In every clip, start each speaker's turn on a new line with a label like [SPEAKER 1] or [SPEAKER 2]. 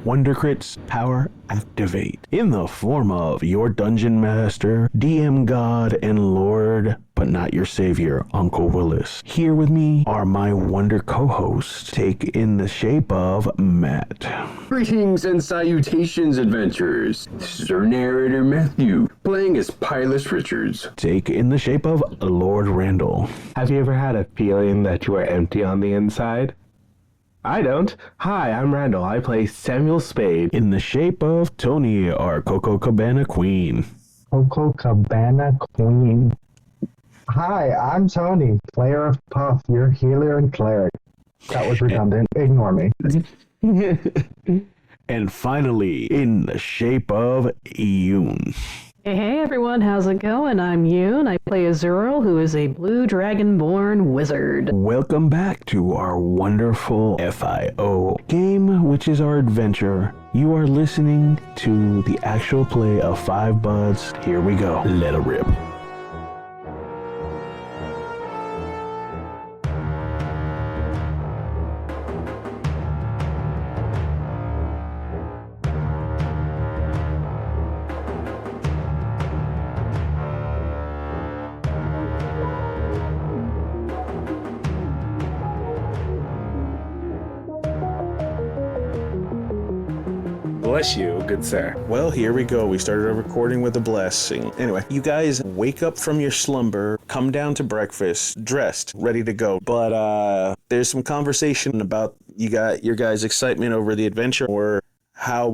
[SPEAKER 1] Wonder Crits Power Activate in the form of your Dungeon Master, DM God, and Lord, but not your savior, Uncle Willis. Here with me are my Wonder co-hosts, take in the shape of Matt.
[SPEAKER 2] Greetings and salutations, adventurers. This is our narrator, Matthew, playing as Pilot Richards.
[SPEAKER 1] Take in the shape of Lord Randall.
[SPEAKER 3] Have you ever had a feeling that you are empty on the inside? I don't. Hi, I'm Randall. I play Samuel Spade.
[SPEAKER 1] In the shape of Tony, our Coco Cabana Queen.
[SPEAKER 4] Coco Cabana Queen. Hi, I'm Tony, player of Puff, your healer and cleric. That was redundant. Ignore me.
[SPEAKER 1] And finally, in the shape of Yoon.
[SPEAKER 5] Hey everyone, how's it going? I'm Yoon. I play Azuriel, who is a blue dragon-born wizard.
[SPEAKER 1] Welcome back to our wonderful FIO game, which is our adventure. You are listening to the actual play of Five Buds. Here we go. Let it rip.
[SPEAKER 3] Bless you, good sir.
[SPEAKER 1] Well, here we go. We started a recording with a blessing. Anyway, you guys wake up from your slumber, come down to breakfast, dressed, ready to go. But there's some conversation about your guys' excitement over the adventure, or how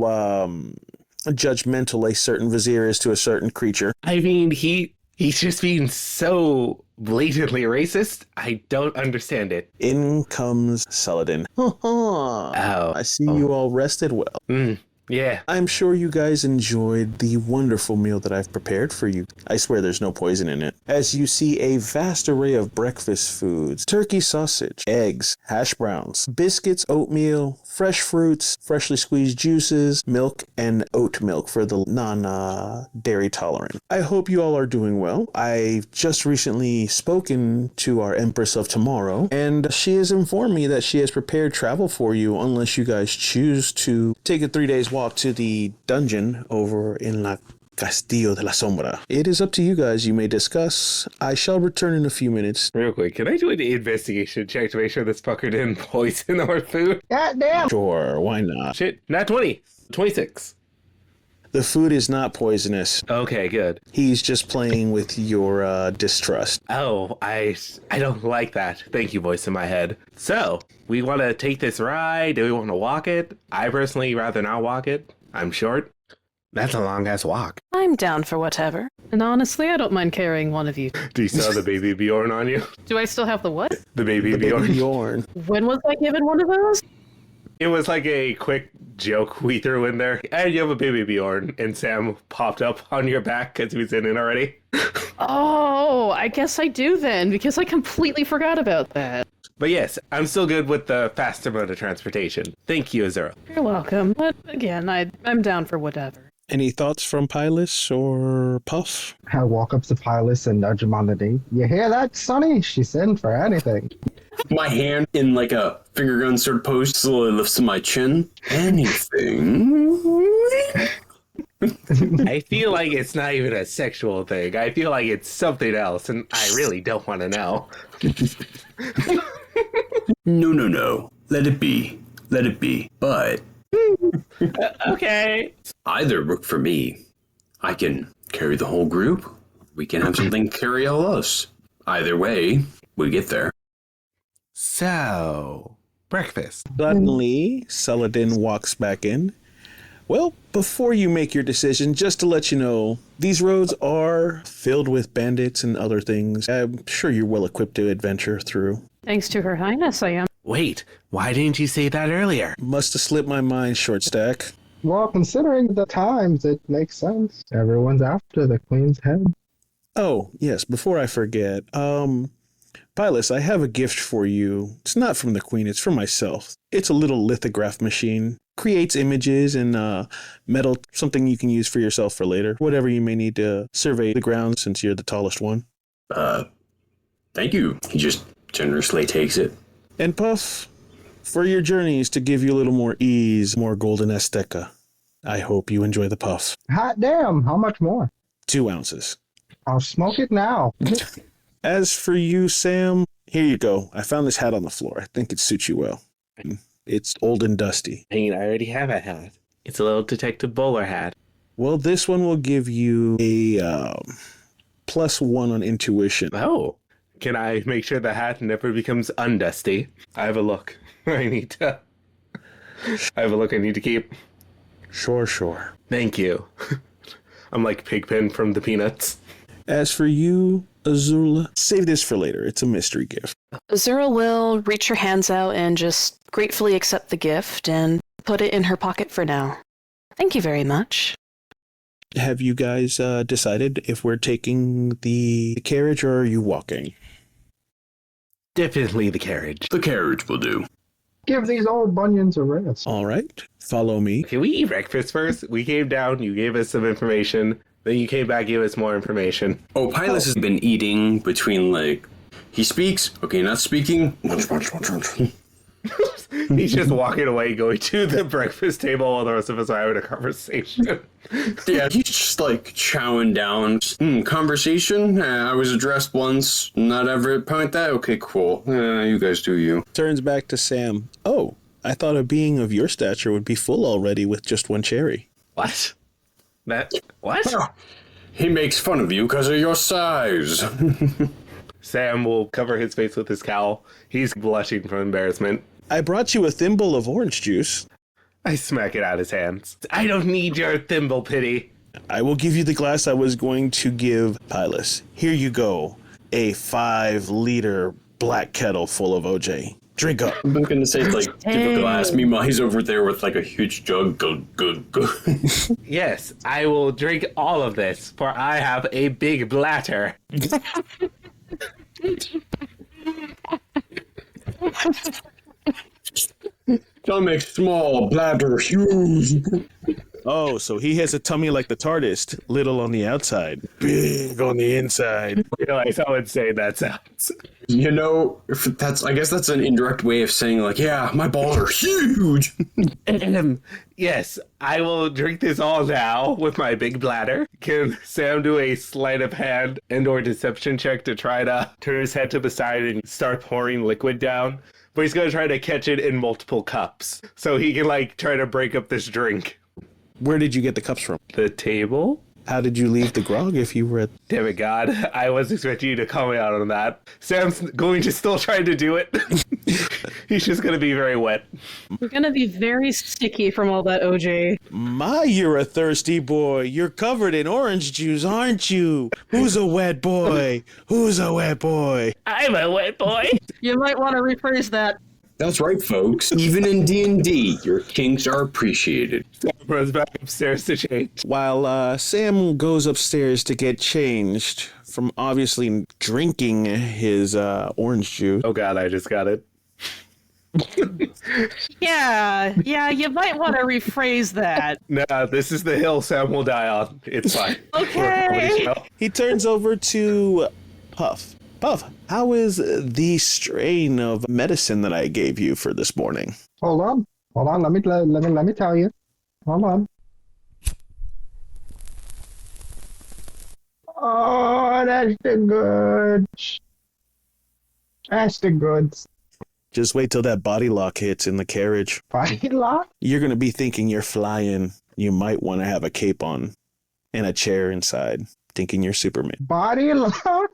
[SPEAKER 1] judgmental a certain vizier is to a certain creature.
[SPEAKER 3] I mean, he's just being so blatantly racist. I don't understand it.
[SPEAKER 1] In comes Saladin.
[SPEAKER 3] Oh.
[SPEAKER 1] I see you all rested well.
[SPEAKER 3] Yeah.
[SPEAKER 1] I'm sure you guys enjoyed the wonderful meal that I've prepared for you. I swear there's no poison in it. As you see a vast array of breakfast foods, turkey sausage, eggs, hash browns, biscuits, oatmeal, fresh fruits, freshly squeezed juices, milk, and oat milk for the non-dairy tolerant. I hope you all are doing well. I've just recently spoken to our Empress of Tomorrow, and she has informed me that she has prepared travel for you unless you guys choose to take a 3 days walk to the dungeon over in La Castillo de la Sombra. It is up to you guys. You may discuss. I shall return in a few minutes.
[SPEAKER 3] Real quick, can I do an investigation check to make sure this fucker didn't poison our food?
[SPEAKER 4] God damn!
[SPEAKER 1] Sure, why not?
[SPEAKER 3] Shit, not 20. 26.
[SPEAKER 1] The food is not poisonous.
[SPEAKER 3] Okay, good.
[SPEAKER 1] He's just playing with your distrust.
[SPEAKER 3] Oh, I don't like that. Thank you, voice in my head. So, we want to take this ride? Do we want to walk it? I personally rather not walk it. I'm short. That's a long-ass walk.
[SPEAKER 5] I'm down for whatever. And honestly, I don't mind carrying one of you.
[SPEAKER 3] Do you still have the baby Bjorn on you?
[SPEAKER 5] Do I still have the what?
[SPEAKER 3] The baby Bjorn.
[SPEAKER 1] Bjorn.
[SPEAKER 5] When was I given one of those?
[SPEAKER 3] It was like a quick joke we threw in there. And you have a baby Bjorn, and Sam popped up on your back because he was in it already.
[SPEAKER 5] Oh, I guess I do then, because I completely forgot about that.
[SPEAKER 3] But yes, I'm still good with the faster mode of transportation. Thank you, Azura.
[SPEAKER 5] You're welcome. But again, I'm down for whatever.
[SPEAKER 1] Any thoughts from Pilus or Puff?
[SPEAKER 4] I walk up to Pilus and nudge him on the knee. You hear that, Sonny? She's in for anything.
[SPEAKER 2] My hand in like a finger gun sort of pose slowly lifts to my chin. Anything?
[SPEAKER 3] I feel like it's not even a sexual thing. I feel like it's something else, and I really don't want to know.
[SPEAKER 2] No. Let it be. Let it be. But
[SPEAKER 3] Okay.
[SPEAKER 2] either work for me. I can carry the whole group. We can have something carry all us. Either way, we get there.
[SPEAKER 3] So, breakfast.
[SPEAKER 1] Suddenly, Saladin walks back in. Well, before you make your decision, just to let you know, these roads are filled with bandits and other things. I'm sure you're well equipped to adventure through.
[SPEAKER 5] Thanks to Her Highness, I am.
[SPEAKER 3] Wait, why didn't you say that earlier?
[SPEAKER 1] Must have slipped my mind, short stack.
[SPEAKER 4] Well, considering the times, it makes sense. Everyone's after the Queen's head.
[SPEAKER 1] Oh, yes, before I forget, Pilus, I have a gift for you. It's not from the Queen, it's for myself. It's a little lithograph machine. Creates images and metal, something you can use for yourself for later. Whatever you may need to survey the ground since you're the tallest one.
[SPEAKER 2] Thank you. He just generously takes it.
[SPEAKER 1] And Puff, For your journeys, to give you a little more ease, more golden esteca, I hope you enjoy the puff.
[SPEAKER 4] Hot damn, how much more?
[SPEAKER 1] 2 ounces.
[SPEAKER 4] I'll smoke it now.
[SPEAKER 1] As for you, Sam, here you go. I found this hat on the floor. I think it suits you well. It's old and dusty.
[SPEAKER 3] I mean, I already have a hat. It's a little Detective Bowler hat.
[SPEAKER 1] Well, this one will give you a +1 on intuition.
[SPEAKER 3] Oh. Can I make sure the hat never becomes undusty? I have a look. I have a look I need to keep.
[SPEAKER 1] Sure.
[SPEAKER 3] Thank you. I'm like Pigpen from the Peanuts.
[SPEAKER 1] As for you, Azula, save this for later. It's a mystery gift.
[SPEAKER 6] Azura will reach her hands out and just gratefully accept the gift and put it in her pocket for now. Thank you very much.
[SPEAKER 1] Have you guys decided if we're taking the carriage or are you walking?
[SPEAKER 3] Definitely the carriage.
[SPEAKER 2] The carriage will do.
[SPEAKER 4] Give these old bunions a rest.
[SPEAKER 1] All right, follow me.
[SPEAKER 3] Can we eat breakfast first? We came down, you gave us some information, then you came back, gave us more information.
[SPEAKER 2] Oh, Pilus has been eating between, like, he speaks, okay, not speaking.
[SPEAKER 3] He's just walking away, going to the breakfast table while the rest of us are having a conversation.
[SPEAKER 2] Yeah, he's just, like, chowing down. Conversation? I was addressed once, not ever at point that? Okay, cool. You guys do you.
[SPEAKER 1] Turns back to Sam. Oh, I thought a being of your stature would be full already with just 1 cherry.
[SPEAKER 3] What? What?
[SPEAKER 2] He makes fun of you because of your size.
[SPEAKER 3] Sam will cover his face with his cowl. He's blushing from embarrassment.
[SPEAKER 1] I brought you a thimble of orange juice.
[SPEAKER 3] I smack it out of his hands. I don't need your thimble pity.
[SPEAKER 1] I will give you the glass I was going to give Pilus. Here you go. A 5-liter black kettle full of OJ. Drink up.
[SPEAKER 2] I'm going to say, like, give a glass. Meanwhile, he's over there with, like, a huge jug. Good.
[SPEAKER 3] Yes, I will drink all of this, for I have a big bladder.
[SPEAKER 2] Stomach small, bladder huge.
[SPEAKER 1] Oh, so he has a tummy like the TARDIS. Little on the outside, big on the inside.
[SPEAKER 3] Realize how insane that sounds.
[SPEAKER 2] You know, I guess that's an indirect way of saying, like, yeah, my balls are huge.
[SPEAKER 3] Yes, I will drink this all now with my big bladder. Can Sam do a sleight of hand and or deception check to try to turn his head to the side and start pouring liquid down? But he's going to try to catch it in multiple cups so he can, like, try to break up this drink.
[SPEAKER 1] Where did you get the cups from?
[SPEAKER 3] The table?
[SPEAKER 1] How did you leave the grog if you were at...
[SPEAKER 3] Damn it, God. I was expecting you to call me out on that. Sam's going to still try to do it. He's just going to be very wet.
[SPEAKER 5] You're gonna be very sticky from all that OJ.
[SPEAKER 1] My, you're a thirsty boy. You're covered in orange juice, aren't you? Who's a wet boy? Who's a wet boy?
[SPEAKER 3] I'm a wet boy.
[SPEAKER 5] You might want to rephrase that.
[SPEAKER 2] That's right, folks. Even in D&D, your kinks are appreciated.
[SPEAKER 3] Sam runs back upstairs to change.
[SPEAKER 1] While Sam goes upstairs to get changed from obviously drinking his orange juice.
[SPEAKER 3] Oh, God, I just got it.
[SPEAKER 5] Yeah, you might want to rephrase that.
[SPEAKER 3] Nah, this is the hill Sam will die on. It's fine.
[SPEAKER 5] Okay.
[SPEAKER 1] He turns over to Puff. Puff, how is the strain of medicine that I gave you for this morning?
[SPEAKER 4] Hold on. Let me tell you. Hold on. Oh, that's the goods. That's the goods.
[SPEAKER 1] Just wait till that body lock hits in the carriage.
[SPEAKER 4] Body lock?
[SPEAKER 1] You're going to be thinking you're flying. You might want to have a cape on and a chair inside, thinking you're Superman.
[SPEAKER 4] Body lock?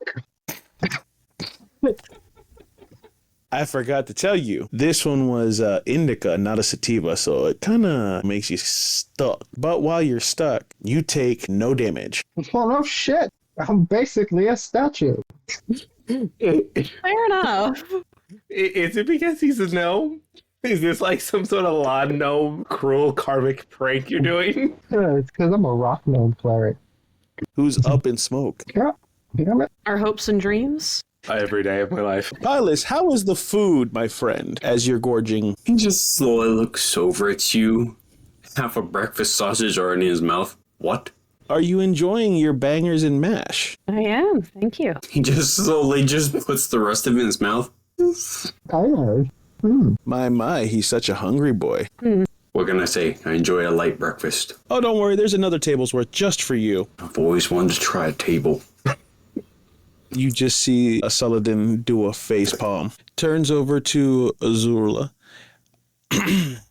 [SPEAKER 1] I forgot to tell you, this one was indica, not a sativa, so it kind of makes you stuck. But while you're stuck, you take no damage.
[SPEAKER 4] Well, no shit. I'm basically a statue.
[SPEAKER 5] Fair enough.
[SPEAKER 3] Is it because he's a gnome? Is this like some sort of law gnome cruel karmic prank you're doing?
[SPEAKER 4] Yeah, it's because I'm a rock gnome cleric.
[SPEAKER 1] Who's up in smoke?
[SPEAKER 4] Yeah, damn it.
[SPEAKER 5] Our hopes and dreams.
[SPEAKER 3] Every day of my life.
[SPEAKER 1] Pilus, how is the food, my friend, as you're gorging?
[SPEAKER 2] He just slowly looks over at you. Half a breakfast sausage already in his mouth. What?
[SPEAKER 1] Are you enjoying your bangers and mash?
[SPEAKER 5] I am, thank you.
[SPEAKER 2] He just slowly just puts the rest of it in his mouth.
[SPEAKER 4] I know.
[SPEAKER 1] My, he's such a hungry boy.
[SPEAKER 2] What can I say? I enjoy a light breakfast.
[SPEAKER 1] Oh, don't worry, there's another table's worth just for you.
[SPEAKER 2] I've always wanted to try a table.
[SPEAKER 1] You just see a Saladin do a face palm. Turns over to Azula.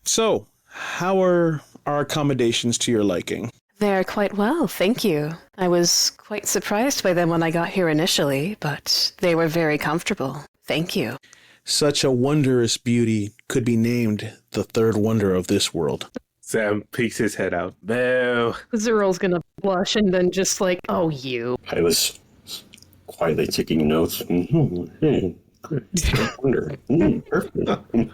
[SPEAKER 1] So, how are our accommodations to your liking?
[SPEAKER 6] They're quite well, thank you. I was quite surprised by them when I got here initially, but they were very comfortable. Thank you.
[SPEAKER 1] Such a wondrous beauty could be named the third wonder of this world.
[SPEAKER 3] Sam peeks his head out. Boo.
[SPEAKER 5] Zeral's gonna blush and then just like, oh, you.
[SPEAKER 2] I was quietly taking notes. Wonder. Perfect.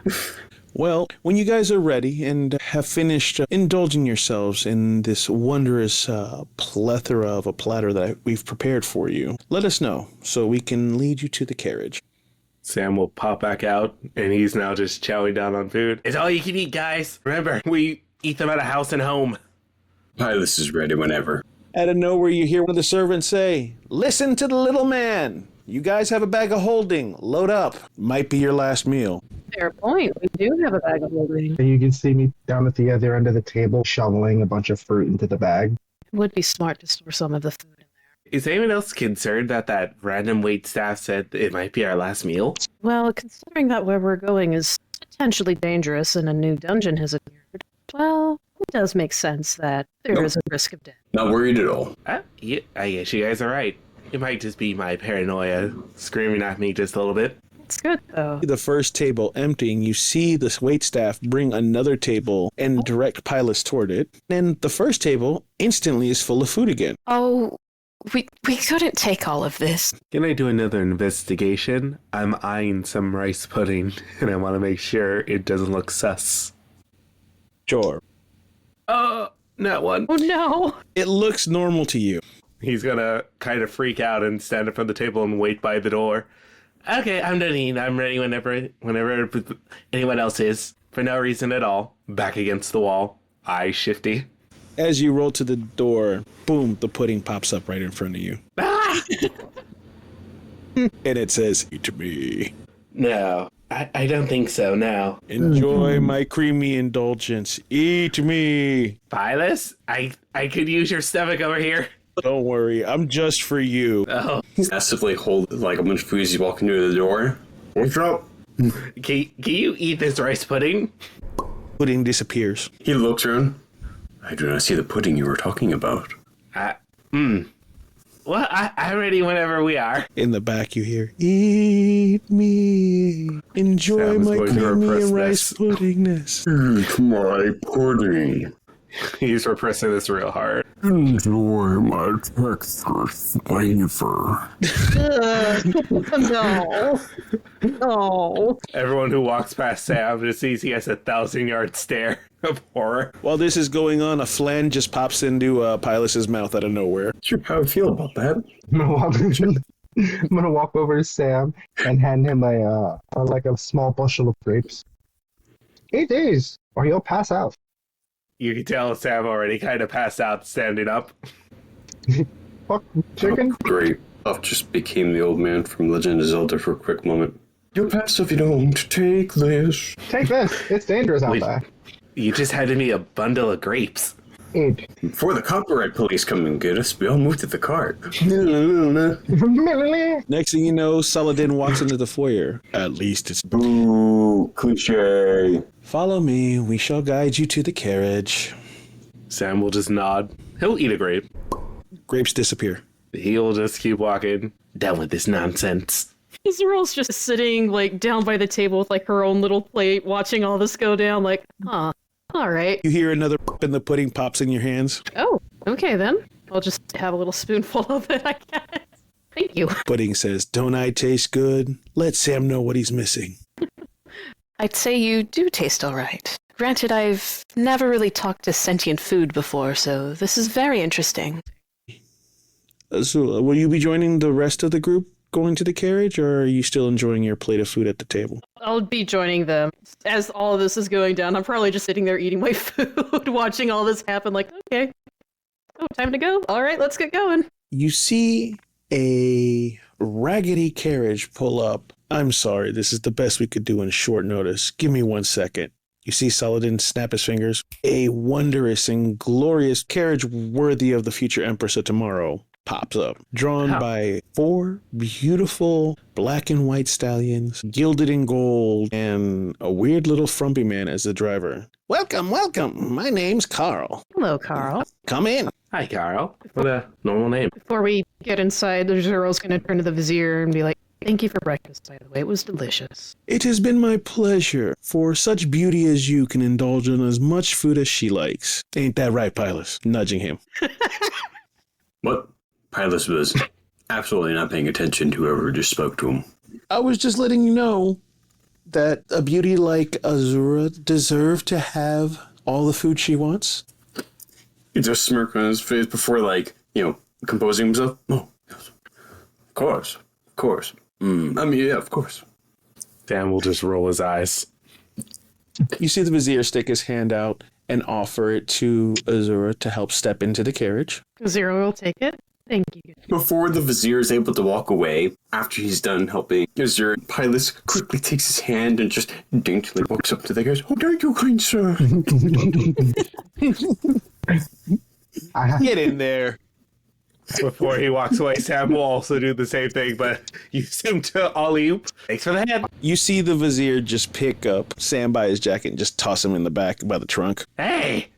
[SPEAKER 1] Well, when you guys are ready and have finished indulging yourselves in this wondrous plethora of a platter that we've prepared for you, let us know so we can lead you to the carriage.
[SPEAKER 3] Sam will pop back out, and he's now just chowing down on food. It's all you can eat, guys. Remember, we eat them at a house and home.
[SPEAKER 2] Pilus is ready whenever.
[SPEAKER 1] Out of nowhere, you hear one of the servants say, "Listen to the little man. You guys have a bag of holding. Load up. Might be your last meal."
[SPEAKER 5] Fair point. We do have a bag of holding.
[SPEAKER 4] And you can see me down at the other end of the table shoveling a bunch of fruit into the bag.
[SPEAKER 5] It would be smart to store some of the food in there.
[SPEAKER 3] Is anyone else concerned that random waitstaff said it might be our last meal?
[SPEAKER 5] Well, considering that where we're going is potentially dangerous and a new dungeon has appeared, well, it does make sense that there is a risk of death.
[SPEAKER 2] Not worried at all.
[SPEAKER 3] Yeah, I guess you guys are right. It might just be my paranoia screaming at me just a little bit.
[SPEAKER 5] It's good, though.
[SPEAKER 1] The first table emptying, you see this waitstaff bring another table and direct Pilus toward it. And the first table instantly is full of food again.
[SPEAKER 6] Oh, we couldn't take all of this.
[SPEAKER 3] Can I do another investigation? I'm eyeing some rice pudding, and I want to make sure it doesn't look sus.
[SPEAKER 1] Sure.
[SPEAKER 3] Not one.
[SPEAKER 5] Oh, no.
[SPEAKER 1] It looks normal to you.
[SPEAKER 3] He's gonna kind of freak out and stand up from the table and wait by the door. Okay, I'm done eating. I'm ready whenever anyone else is. For no reason at all. Back against the wall. Eyes shifty.
[SPEAKER 1] As you roll to the door, boom, the pudding pops up right in front of you.
[SPEAKER 3] Ah!
[SPEAKER 1] And it says, "Eat me."
[SPEAKER 3] No, I don't think so, no.
[SPEAKER 1] Enjoy my creamy indulgence. Eat me.
[SPEAKER 3] Pilus, I could use your stomach over here.
[SPEAKER 1] Don't worry, I'm just for you.
[SPEAKER 3] Oh,
[SPEAKER 2] He's massively hold like a bunch of food as he's walking through the door. What's up?
[SPEAKER 3] can you eat this rice pudding?
[SPEAKER 1] Pudding disappears.
[SPEAKER 2] He looks around. I do not see the pudding you were talking about.
[SPEAKER 3] Well, I'm ready whenever we are.
[SPEAKER 1] In the back, you hear, "Eat me. Enjoy
[SPEAKER 3] Sam's
[SPEAKER 1] my
[SPEAKER 3] going to
[SPEAKER 1] creamy
[SPEAKER 3] repress
[SPEAKER 1] and rice
[SPEAKER 3] this.
[SPEAKER 1] puddingness."
[SPEAKER 2] Eat my pudding.
[SPEAKER 3] He's repressing this real hard.
[SPEAKER 2] Enjoy my Texas flavor.
[SPEAKER 5] No. No.
[SPEAKER 3] Everyone who walks past Sam just sees he has 1,000-yard stare of horror.
[SPEAKER 1] While this is going on, a flan just pops into Pilus's mouth out of nowhere.
[SPEAKER 2] Sure, how I feel about that.
[SPEAKER 4] I'm gonna walk over to Sam and hand him a small bushel of grapes. Eat these, or you'll pass out.
[SPEAKER 3] You can tell Sam already kind of passed out standing up.
[SPEAKER 4] Fuck chicken.
[SPEAKER 2] Great. Puff just became the old man from Legend of Zelda for a quick moment. You'll pass if you don't take this.
[SPEAKER 4] Take this. It's dangerous out
[SPEAKER 3] Wait.
[SPEAKER 4] there.
[SPEAKER 3] You just handed me a bundle of grapes.
[SPEAKER 4] Eat.
[SPEAKER 2] Before the copyright police come and get us, we all moved to the cart.
[SPEAKER 1] Next thing you know, Saladin walks into the foyer. At least it's...
[SPEAKER 2] Boo, cliche.
[SPEAKER 1] Follow me. We shall guide you to the carriage.
[SPEAKER 3] Sam will just nod. He'll eat a grape.
[SPEAKER 1] Grapes disappear.
[SPEAKER 3] He'll just keep walking. Done with this nonsense.
[SPEAKER 5] Zeral's just sitting, like, down by the table with, like, her own little plate, watching all this go down, like, huh. All right.
[SPEAKER 1] You hear another and the pudding pops in your hands.
[SPEAKER 5] Oh, okay then. I'll just have a little spoonful of it, I guess. Thank you.
[SPEAKER 1] Pudding says, "Don't I taste good? Let Sam know what he's missing."
[SPEAKER 6] I'd say you do taste all right. Granted, I've never really talked to sentient food before, so this is very interesting.
[SPEAKER 1] So, will you be joining the rest of the group going to the carriage, or are you still enjoying your plate of food at the table?
[SPEAKER 5] I'll be joining them. As all of this is going down, I'm probably just sitting there eating my food, watching all this happen, like, okay. Oh, time to go. All right, let's get going.
[SPEAKER 1] You see a raggedy carriage pull up I'm sorry, this is the best we could do in short notice. Give me 1 second. You see Saladin snap his fingers. A wondrous and glorious carriage worthy of the future Empress of Tomorrow pops up, drawn by 4 beautiful black and white stallions, gilded in gold, and a weird little frumpy man as the driver. Welcome, welcome. My name's Carl.
[SPEAKER 5] Hello, Carl.
[SPEAKER 1] Come in.
[SPEAKER 3] Hi, Carl. What a normal name.
[SPEAKER 5] Before we get inside, the Zeral's going to turn to the Vizier and be like, thank you for breakfast, by the way. It was delicious.
[SPEAKER 1] It has been my pleasure. For such beauty as you can indulge in as much food as she likes. Ain't that right, Pilus? Nudging him.
[SPEAKER 2] What? Pilus was absolutely not paying attention to whoever just spoke to him.
[SPEAKER 1] I was just letting you know that a beauty like Azura deserves to have all the food she wants.
[SPEAKER 2] He just smirked on his face before, composing himself. Oh, yes. Of course. Of course. Yeah, of course.
[SPEAKER 3] Dan will just roll his eyes.
[SPEAKER 1] You see the Vizier stick his hand out and offer it to Azura to help step into the carriage.
[SPEAKER 5] Zero will take it. Thank you.
[SPEAKER 2] Before the Vizier is able to walk away, after he's done helping Azura, Pilus quickly takes his hand and just daintily walks up to the guys. Oh, thank you, kind sir.
[SPEAKER 1] Get in there.
[SPEAKER 3] Before he walks away, Sam will also do the same thing, but use him to alley-oop. Thanks for the hand.
[SPEAKER 1] You see the Vizier just pick up Sam by his jacket and just toss him in the back by the trunk.
[SPEAKER 3] Hey!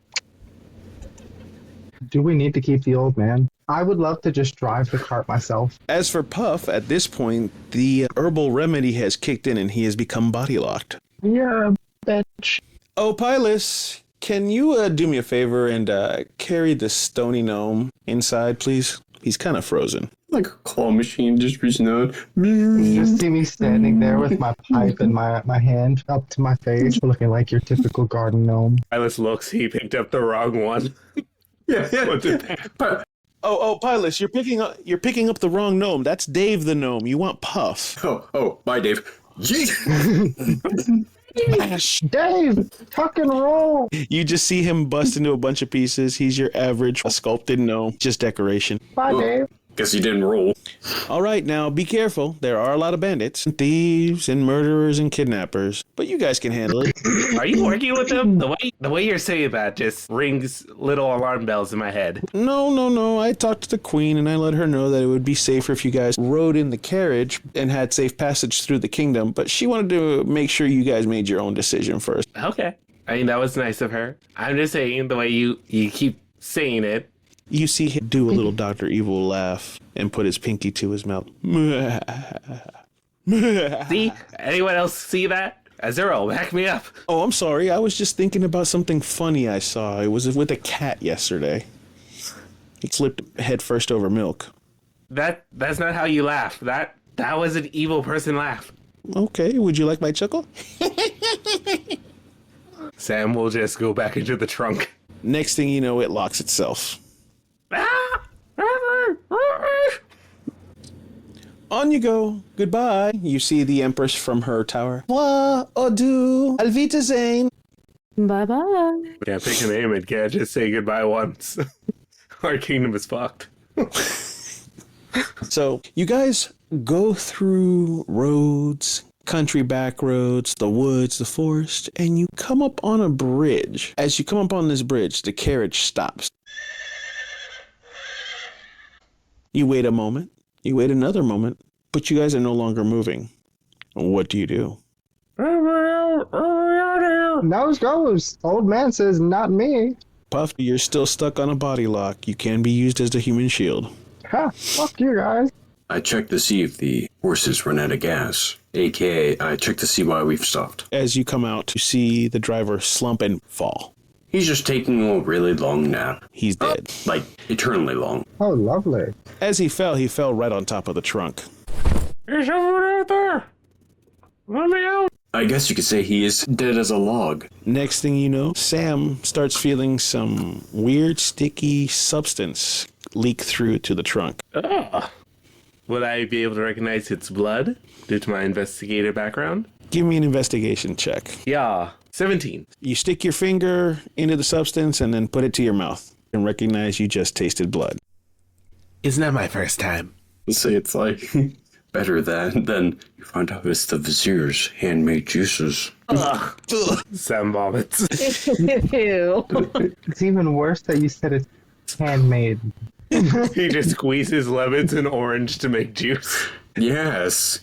[SPEAKER 4] Do we need to keep the old man? I would love to just drive the cart myself.
[SPEAKER 1] As for Puff, at this point, the herbal remedy has kicked in and he has become body locked.
[SPEAKER 4] You're a bitch.
[SPEAKER 1] Oh, Pilus, can you do me a favor and carry the stony gnome inside, please? He's kind of frozen.
[SPEAKER 2] Like a claw machine just reaching out.
[SPEAKER 4] You just see me standing there with my pipe in my hand up to my face, looking like your typical garden gnome.
[SPEAKER 3] Silas looks, he picked up the wrong one.
[SPEAKER 2] Yeah. But,
[SPEAKER 1] Oh, Pilus, you're picking up the wrong gnome. That's Dave the gnome. You want Puff.
[SPEAKER 2] bye, Dave. Yeet.
[SPEAKER 4] Dave, tuck and roll.
[SPEAKER 1] You just see him bust into a bunch of pieces. He's your average sculpted gnome, just decoration.
[SPEAKER 4] Bye, Dave.
[SPEAKER 2] Guess he didn't roll.
[SPEAKER 1] All right, now be careful. There are a lot of bandits, and thieves, and murderers, and kidnappers. But you guys can handle it.
[SPEAKER 3] Are you working with them? The way you're saying that just rings little alarm bells in my head.
[SPEAKER 1] No. I talked to the queen, and I let her know that it would be safer if you guys rode in the carriage and had safe passage through the kingdom. But she wanted to make sure you guys made your own decision first.
[SPEAKER 3] Okay. I mean, that was nice of her. I'm just saying, the way you keep saying it.
[SPEAKER 1] You see him do a little Dr. Evil laugh and put his pinky to his mouth.
[SPEAKER 3] See? Anyone else see that? Azuro, back me up.
[SPEAKER 1] Oh, I'm sorry. I was just thinking about something funny I saw. It was with a cat yesterday. He slipped head first over milk.
[SPEAKER 3] That's not how you laugh. That was an evil person laugh.
[SPEAKER 1] Okay, would you like my chuckle?
[SPEAKER 3] Sam will just go back into the trunk.
[SPEAKER 1] Next thing you know, it locks itself. On you go. Goodbye. You see the Empress from her tower. Wa odu alvita zane.
[SPEAKER 5] Bye-bye.
[SPEAKER 3] Can't pick a name and can't just say goodbye once. Our kingdom is fucked.
[SPEAKER 1] So you guys go through roads, country back roads, the woods, the forest, and you come up on a bridge. As you come up on this bridge, the carriage stops. You wait a moment, you wait another moment, but you guys are no longer moving. What do you do?
[SPEAKER 4] Nose goes. Old man says, not me.
[SPEAKER 1] Puff, you're still stuck on a body lock. You can be used as a human shield.
[SPEAKER 4] Ha, fuck you guys.
[SPEAKER 2] I checked to see if the horses run out of gas. AKA, I checked to see why we've stopped.
[SPEAKER 1] As you come out, you see the driver slump and fall.
[SPEAKER 2] He's just taking a really long nap.
[SPEAKER 1] He's dead.
[SPEAKER 2] Like, eternally long.
[SPEAKER 4] Oh, lovely.
[SPEAKER 1] As he fell right on top of the trunk.
[SPEAKER 3] There's someone out there! Let me out!
[SPEAKER 2] I guess you could say he is dead as a log.
[SPEAKER 1] Next thing you know, Sam starts feeling some weird, sticky substance leak through to the trunk.
[SPEAKER 3] Ugh. Would I be able to recognize its blood due to my investigative background?
[SPEAKER 1] Give me an investigation check.
[SPEAKER 3] Yeah. 17.
[SPEAKER 1] You stick your finger into the substance and then put it to your mouth and recognize you just tasted blood.
[SPEAKER 3] Isn't that my first time?
[SPEAKER 2] Let's say it's like better than you find out it's the vizier's handmade juices.
[SPEAKER 3] Ugh. Sam vomits.
[SPEAKER 5] Ew.
[SPEAKER 4] It's even worse that you said it's handmade.
[SPEAKER 3] He just squeezes lemons and orange to make juice.
[SPEAKER 2] Yes.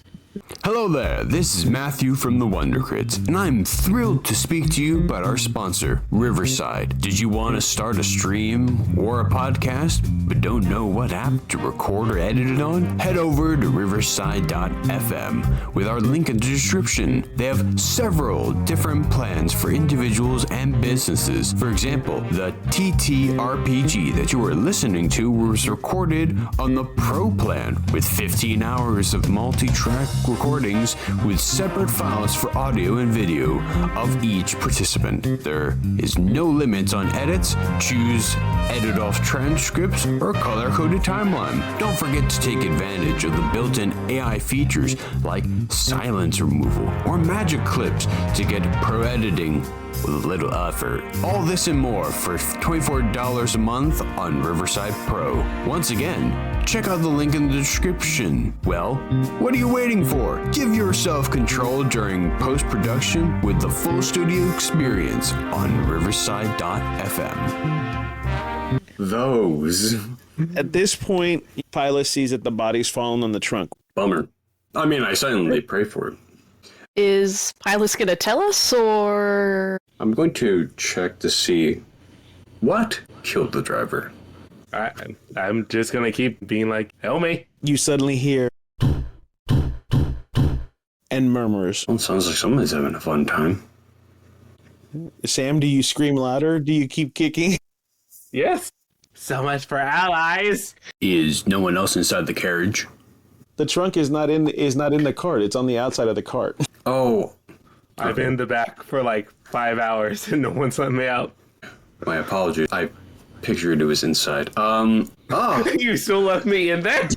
[SPEAKER 7] Hello there, this is Matthew from the Wonder Kids, and I'm thrilled to speak to you about our sponsor, Riverside. Did you want to start a stream or a podcast, but don't know what app to record or edit it on? Head over to riverside.fm with our link in the description. They have several different plans for individuals and businesses. For example, the TTRPG that you are listening to was recorded on the Pro plan with 15 hours of multi-track recordings with separate files for audio and video of each participant. There is no limits on edits. Choose edit off transcripts or color-coded timeline. Don't forget to take advantage of the built-in AI features like silence removal or magic clips to get pro editing with a little effort. All this and more for $24 a month on Riverside Pro. Once again, check out the link in the description. Well, what are you waiting for? Give yourself control during post-production with the full studio experience on riverside.fm.
[SPEAKER 2] Those.
[SPEAKER 1] At this point, Pilot sees that the body's fallen on the trunk.
[SPEAKER 2] Bummer. I mean, I silently pray for it.
[SPEAKER 6] Is Pilus gonna tell us, or...
[SPEAKER 2] I'm going to check to see what killed the driver.
[SPEAKER 3] I'm just gonna keep being like, help me.
[SPEAKER 1] You suddenly hear and murmurs.
[SPEAKER 2] Well, it sounds like somebody's having a fun time.
[SPEAKER 1] Sam, do you scream louder? Do you keep kicking?
[SPEAKER 3] Yes. So much for allies.
[SPEAKER 2] Is no one else inside the carriage?
[SPEAKER 1] The trunk is not in the cart. It's on the outside of the cart.
[SPEAKER 2] Oh.
[SPEAKER 3] I've been in the back for like 5 hours and no one's let me out.
[SPEAKER 2] My apologies. I pictured it was inside.
[SPEAKER 3] You still left me in there?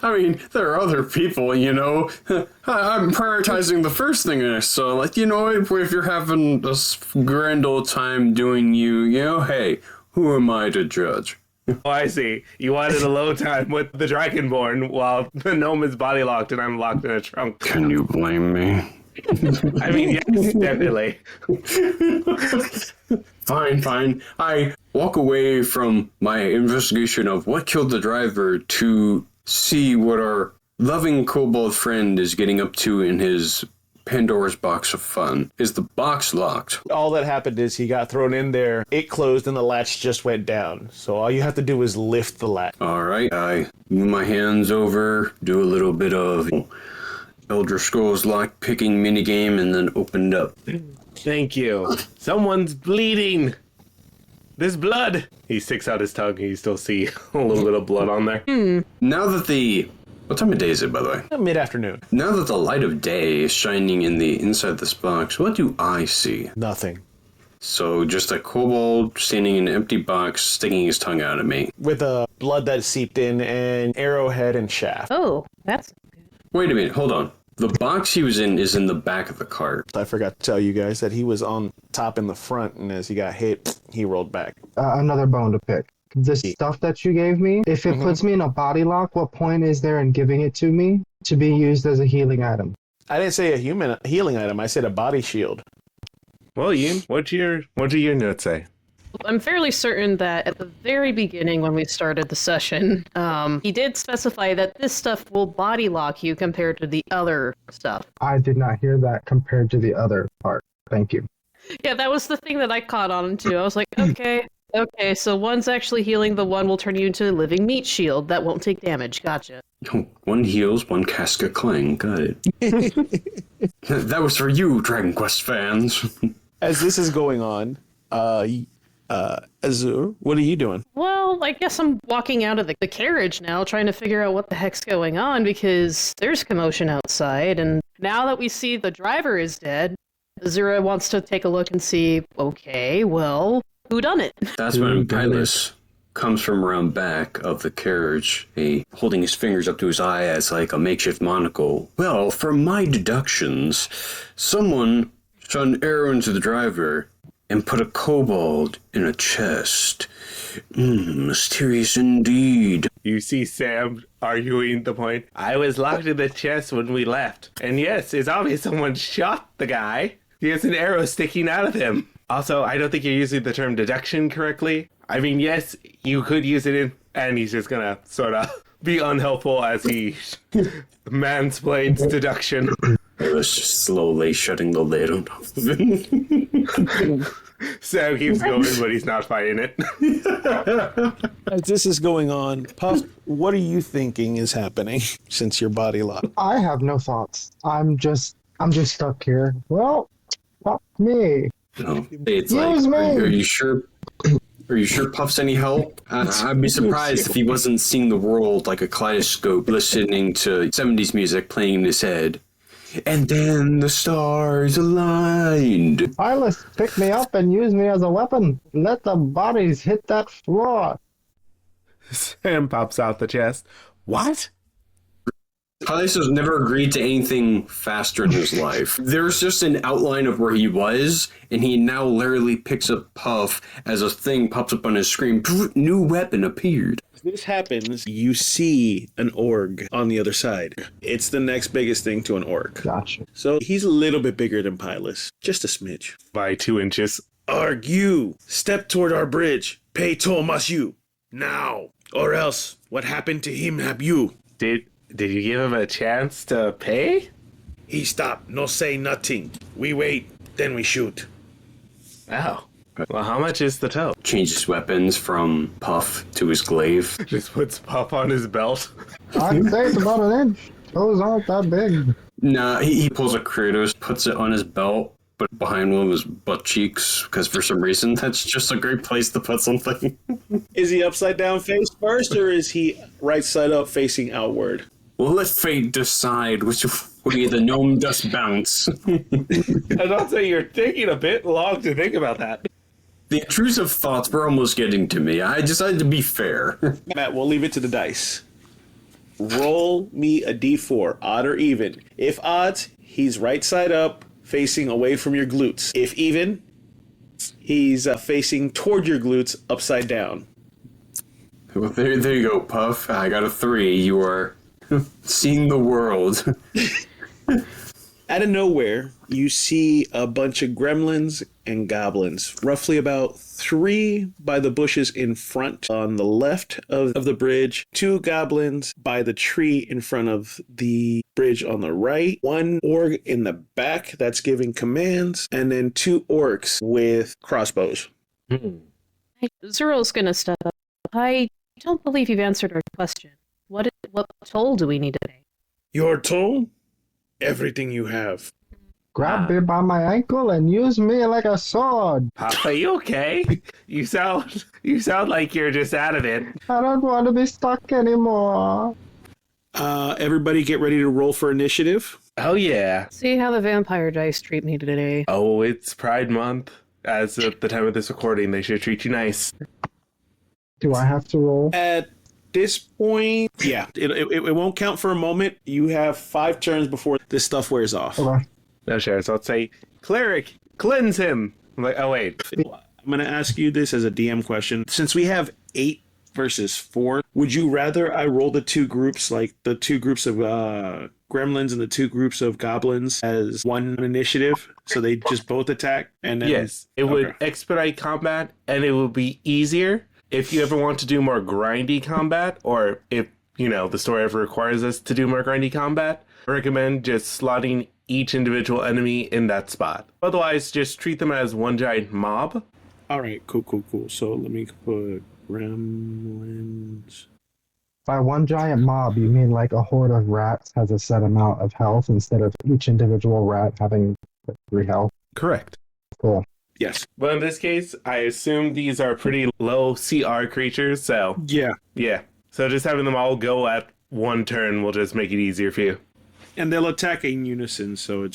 [SPEAKER 2] I mean, there are other people, you know. I'm prioritizing the first thing I saw. Like, you know, if you're having a grand old time doing you know, hey, who am I to judge?
[SPEAKER 3] Oh, I see. You wanted a low time with the Dragonborn while the gnome is body locked and I'm locked in a trunk.
[SPEAKER 2] Can you blame me?
[SPEAKER 3] I mean, yes, definitely.
[SPEAKER 2] Fine. I walk away from my investigation of what killed the driver to see what our loving kobold friend is getting up to in his Pandora's box of fun. Is the box locked?
[SPEAKER 1] All that happened is he got thrown in there, it closed, and the latch just went down. So all you have to do is lift the latch.
[SPEAKER 2] All right. I move my hands over, do a little bit of Elder Scrolls lock-picking minigame, and then opened up.
[SPEAKER 3] Thank you. Someone's bleeding. There's blood. He sticks out his tongue. You still see a little bit of blood on there.
[SPEAKER 2] Now that what time of day is it, by the way?
[SPEAKER 1] Mid-afternoon.
[SPEAKER 2] Now that the light of day is shining in the inside this box, what do I see?
[SPEAKER 1] Nothing.
[SPEAKER 2] So just a kobold standing in an empty box, sticking his tongue out at me.
[SPEAKER 1] With blood that seeped in and arrowhead and shaft.
[SPEAKER 5] Oh, that's
[SPEAKER 2] Wait a minute, hold on. The box he was in is in the back of the cart.
[SPEAKER 1] I forgot to tell you guys that he was on top in the front, and as he got hit, he rolled back.
[SPEAKER 4] Another bone to pick. The stuff that you gave me, if it puts me in a body lock, what point is there in giving it to me to be used as a healing item?
[SPEAKER 1] I didn't say a healing item. I said a body shield.
[SPEAKER 3] Well, Ian, what do your notes say?
[SPEAKER 5] I'm fairly certain that at the very beginning when we started the session, he did specify that this stuff will body lock you compared to the other stuff.
[SPEAKER 4] I did not hear that compared to the other part. Thank you.
[SPEAKER 5] Yeah, that was the thing that I caught on to. I was like, okay, so one's actually healing, the one will turn you into a living meat shield that won't take damage. Gotcha.
[SPEAKER 2] One heals, one casts a clang. Got it. That was for you, Dragon Quest fans.
[SPEAKER 1] As this is going on, Azur, what are you doing?
[SPEAKER 5] Well, I guess I'm walking out of the carriage now, trying to figure out what the heck's going on, because there's commotion outside, and now that we see the driver is dead, Azura wants to take a look and see, okay, well, who done it?
[SPEAKER 2] That's when Pilus comes from around back of the carriage, holding his fingers up to his eye as like a makeshift monocle. Well, from my deductions, someone shot an arrow into the driver and put a kobold in a chest. Mysterious indeed.
[SPEAKER 3] You see Sam arguing the point. I was locked in the chest when we left. And yes, it's obvious someone shot the guy. He has an arrow sticking out of him. Also, I don't think you're using the term deduction correctly. I mean, yes, you could use it in... And he's just gonna sort of be unhelpful as he mansplains deduction.
[SPEAKER 2] I was just slowly shutting the lid on top of it.
[SPEAKER 3] Sam keeps going, but he's not fighting it.
[SPEAKER 1] As this is going on, Puff, what are you thinking is happening since your body locked?
[SPEAKER 4] I have no thoughts. I'm just stuck here. Well, fuck me.
[SPEAKER 2] No. It's
[SPEAKER 4] Use me.
[SPEAKER 2] are you sure? Are you sure Puff's any help? I'd be surprised if he wasn't seeing the world like a kaleidoscope, listening to 70s music playing in his head. And then the stars aligned.
[SPEAKER 4] Silas, pick me up and use me as a weapon. Let the bodies hit that floor.
[SPEAKER 3] Sam pops out the chest. What?
[SPEAKER 2] Silas has never agreed to anything faster in his life. There's just an outline of where he was, and he now literally picks up Puff as a thing pops up on his screen. New weapon appeared.
[SPEAKER 1] As this happens, you see an org on the other side. It's the next biggest thing to an orc.
[SPEAKER 4] Gotcha.
[SPEAKER 1] So he's a little bit bigger than Pylus. Just a smidge.
[SPEAKER 3] By 2 inches.
[SPEAKER 1] Arg, you! Step toward our bridge. Pay toll, must you. Now. Or else, what happened to him have you?
[SPEAKER 3] Did you give him a chance to pay?
[SPEAKER 1] He stop, no say nothing. We wait, then we shoot.
[SPEAKER 3] Oh. Well, how much is the tow?
[SPEAKER 2] Changes weapons from Puff to his glaive.
[SPEAKER 3] Just puts Puff on his belt.
[SPEAKER 4] I'd say it's about an inch. Those aren't that big.
[SPEAKER 2] Nah, he pulls a Kratos, puts it on his belt, but behind one of his butt cheeks, because for some reason that's just a great place to put something.
[SPEAKER 1] Is he upside down face first, or is he right side up facing outward?
[SPEAKER 2] Well, let fate decide which way the gnome dust bounce.
[SPEAKER 3] And I'll say you're taking a bit long to think about that.
[SPEAKER 2] The intrusive thoughts were almost getting to me. I decided to be fair.
[SPEAKER 1] Matt, we'll leave it to the dice. Roll me a d4, odd or even. If odds, he's right side up, facing away from your glutes. If even, he's facing toward your glutes, upside down.
[SPEAKER 2] Well, there you go, Puff. I got a 3. You are seeing the world.
[SPEAKER 1] Out of nowhere, you see a bunch of gremlins and goblins, roughly about 3 by the bushes in front on the left of the bridge, 2 goblins by the tree in front of the bridge on the right, 1 orc in the back that's giving commands, and then 2 orcs with crossbows.
[SPEAKER 5] Zero's gonna step up. I don't believe you've answered our question. What toll do we need to pay?
[SPEAKER 1] Your toll? Everything you have.
[SPEAKER 4] Grab me by my ankle and use me like a sword.
[SPEAKER 3] Pop, are you okay? You sound like you're just out of it.
[SPEAKER 4] I don't want to be stuck anymore.
[SPEAKER 1] Everybody get ready to roll for initiative.
[SPEAKER 3] Oh yeah.
[SPEAKER 5] See how the vampire dice treat me today.
[SPEAKER 3] Oh, it's Pride Month. As of the time of this recording, they should treat you nice.
[SPEAKER 4] Do I have to roll?
[SPEAKER 1] At this point, yeah, it won't count for a moment. You have 5 turns before this stuff wears off.
[SPEAKER 4] Okay.
[SPEAKER 3] No, sure. So I'll say, Cleric, cleanse him. I'm like, oh wait.
[SPEAKER 1] I'm going to ask you this as a DM question. Since we have 8 versus 4, would you rather I roll the 2 groups, like the 2 groups of gremlins and the 2 groups of goblins, as one initiative, so they just both attack? And then,
[SPEAKER 3] Yes, it would expedite combat, and it would be easier if you ever want to do more grindy combat, or if, the story ever requires us to do more grindy combat. I recommend just slotting each individual enemy in that spot. Otherwise, just treat them as one giant mob.
[SPEAKER 1] All right, cool. So let me put gremlins.
[SPEAKER 4] By one giant mob, you mean like a horde of rats has a set amount of health instead of each individual rat having 3 health?
[SPEAKER 3] Correct.
[SPEAKER 4] Cool.
[SPEAKER 1] Yes.
[SPEAKER 3] But in this case, I assume these are pretty low CR creatures, so
[SPEAKER 1] Yeah.
[SPEAKER 3] yeah. So just having them all go at one turn will just make it easier for you.
[SPEAKER 1] And they'll attack in unison, so it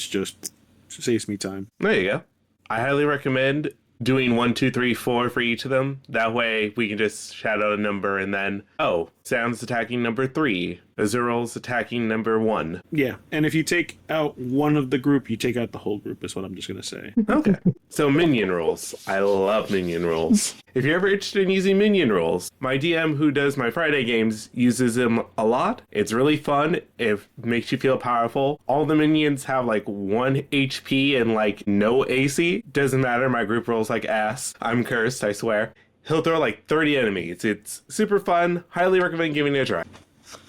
[SPEAKER 1] saves me time.
[SPEAKER 3] There you go. I highly recommend doing 1, 2, 3, 4 for each of them. That way we can just shout out a number and then, oh, Sam's attacking number 3. Azural's attacking number 1.
[SPEAKER 1] Yeah, and if you take out one of the group, you take out the whole group, is what I'm just going to say.
[SPEAKER 3] Okay. So minion rolls. I love minion rolls. If you're ever interested in using minion rolls, my DM who does my Friday games uses them a lot. It's really fun. It makes you feel powerful. All the minions have like 1 HP and like no AC. Doesn't matter. My group rolls like ass. I'm cursed, I swear. He'll throw like 30 enemies. It's super fun. Highly recommend giving it a try.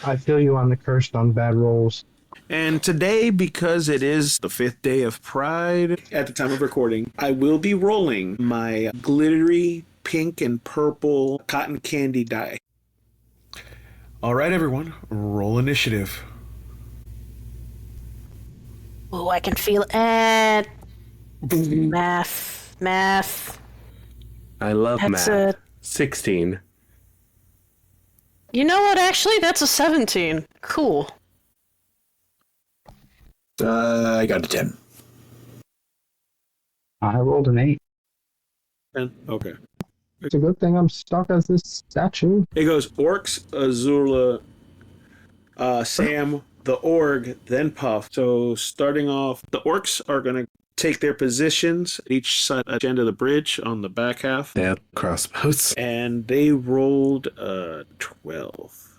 [SPEAKER 4] I feel you on the cursed on bad rolls.
[SPEAKER 1] And today, because it is the 5th day of Pride, at the time of recording, I will be rolling my glittery pink and purple cotton candy die. All right, everyone, roll initiative.
[SPEAKER 6] Oh, I can feel it. Math.
[SPEAKER 3] I love
[SPEAKER 6] That's
[SPEAKER 3] math.
[SPEAKER 6] a-
[SPEAKER 3] 16.
[SPEAKER 5] You know what? Actually, that's a 17. Cool.
[SPEAKER 2] I got a 10.
[SPEAKER 4] I rolled an 8.
[SPEAKER 1] Okay.
[SPEAKER 4] It's a good thing I'm stuck as this statue.
[SPEAKER 1] It goes Orcs, Azula, Sam, the Org, then Puff. So starting off, the Orcs are going to take their positions each side at the end of the bridge on the back half.
[SPEAKER 3] They have crossbows.
[SPEAKER 1] And they rolled 12.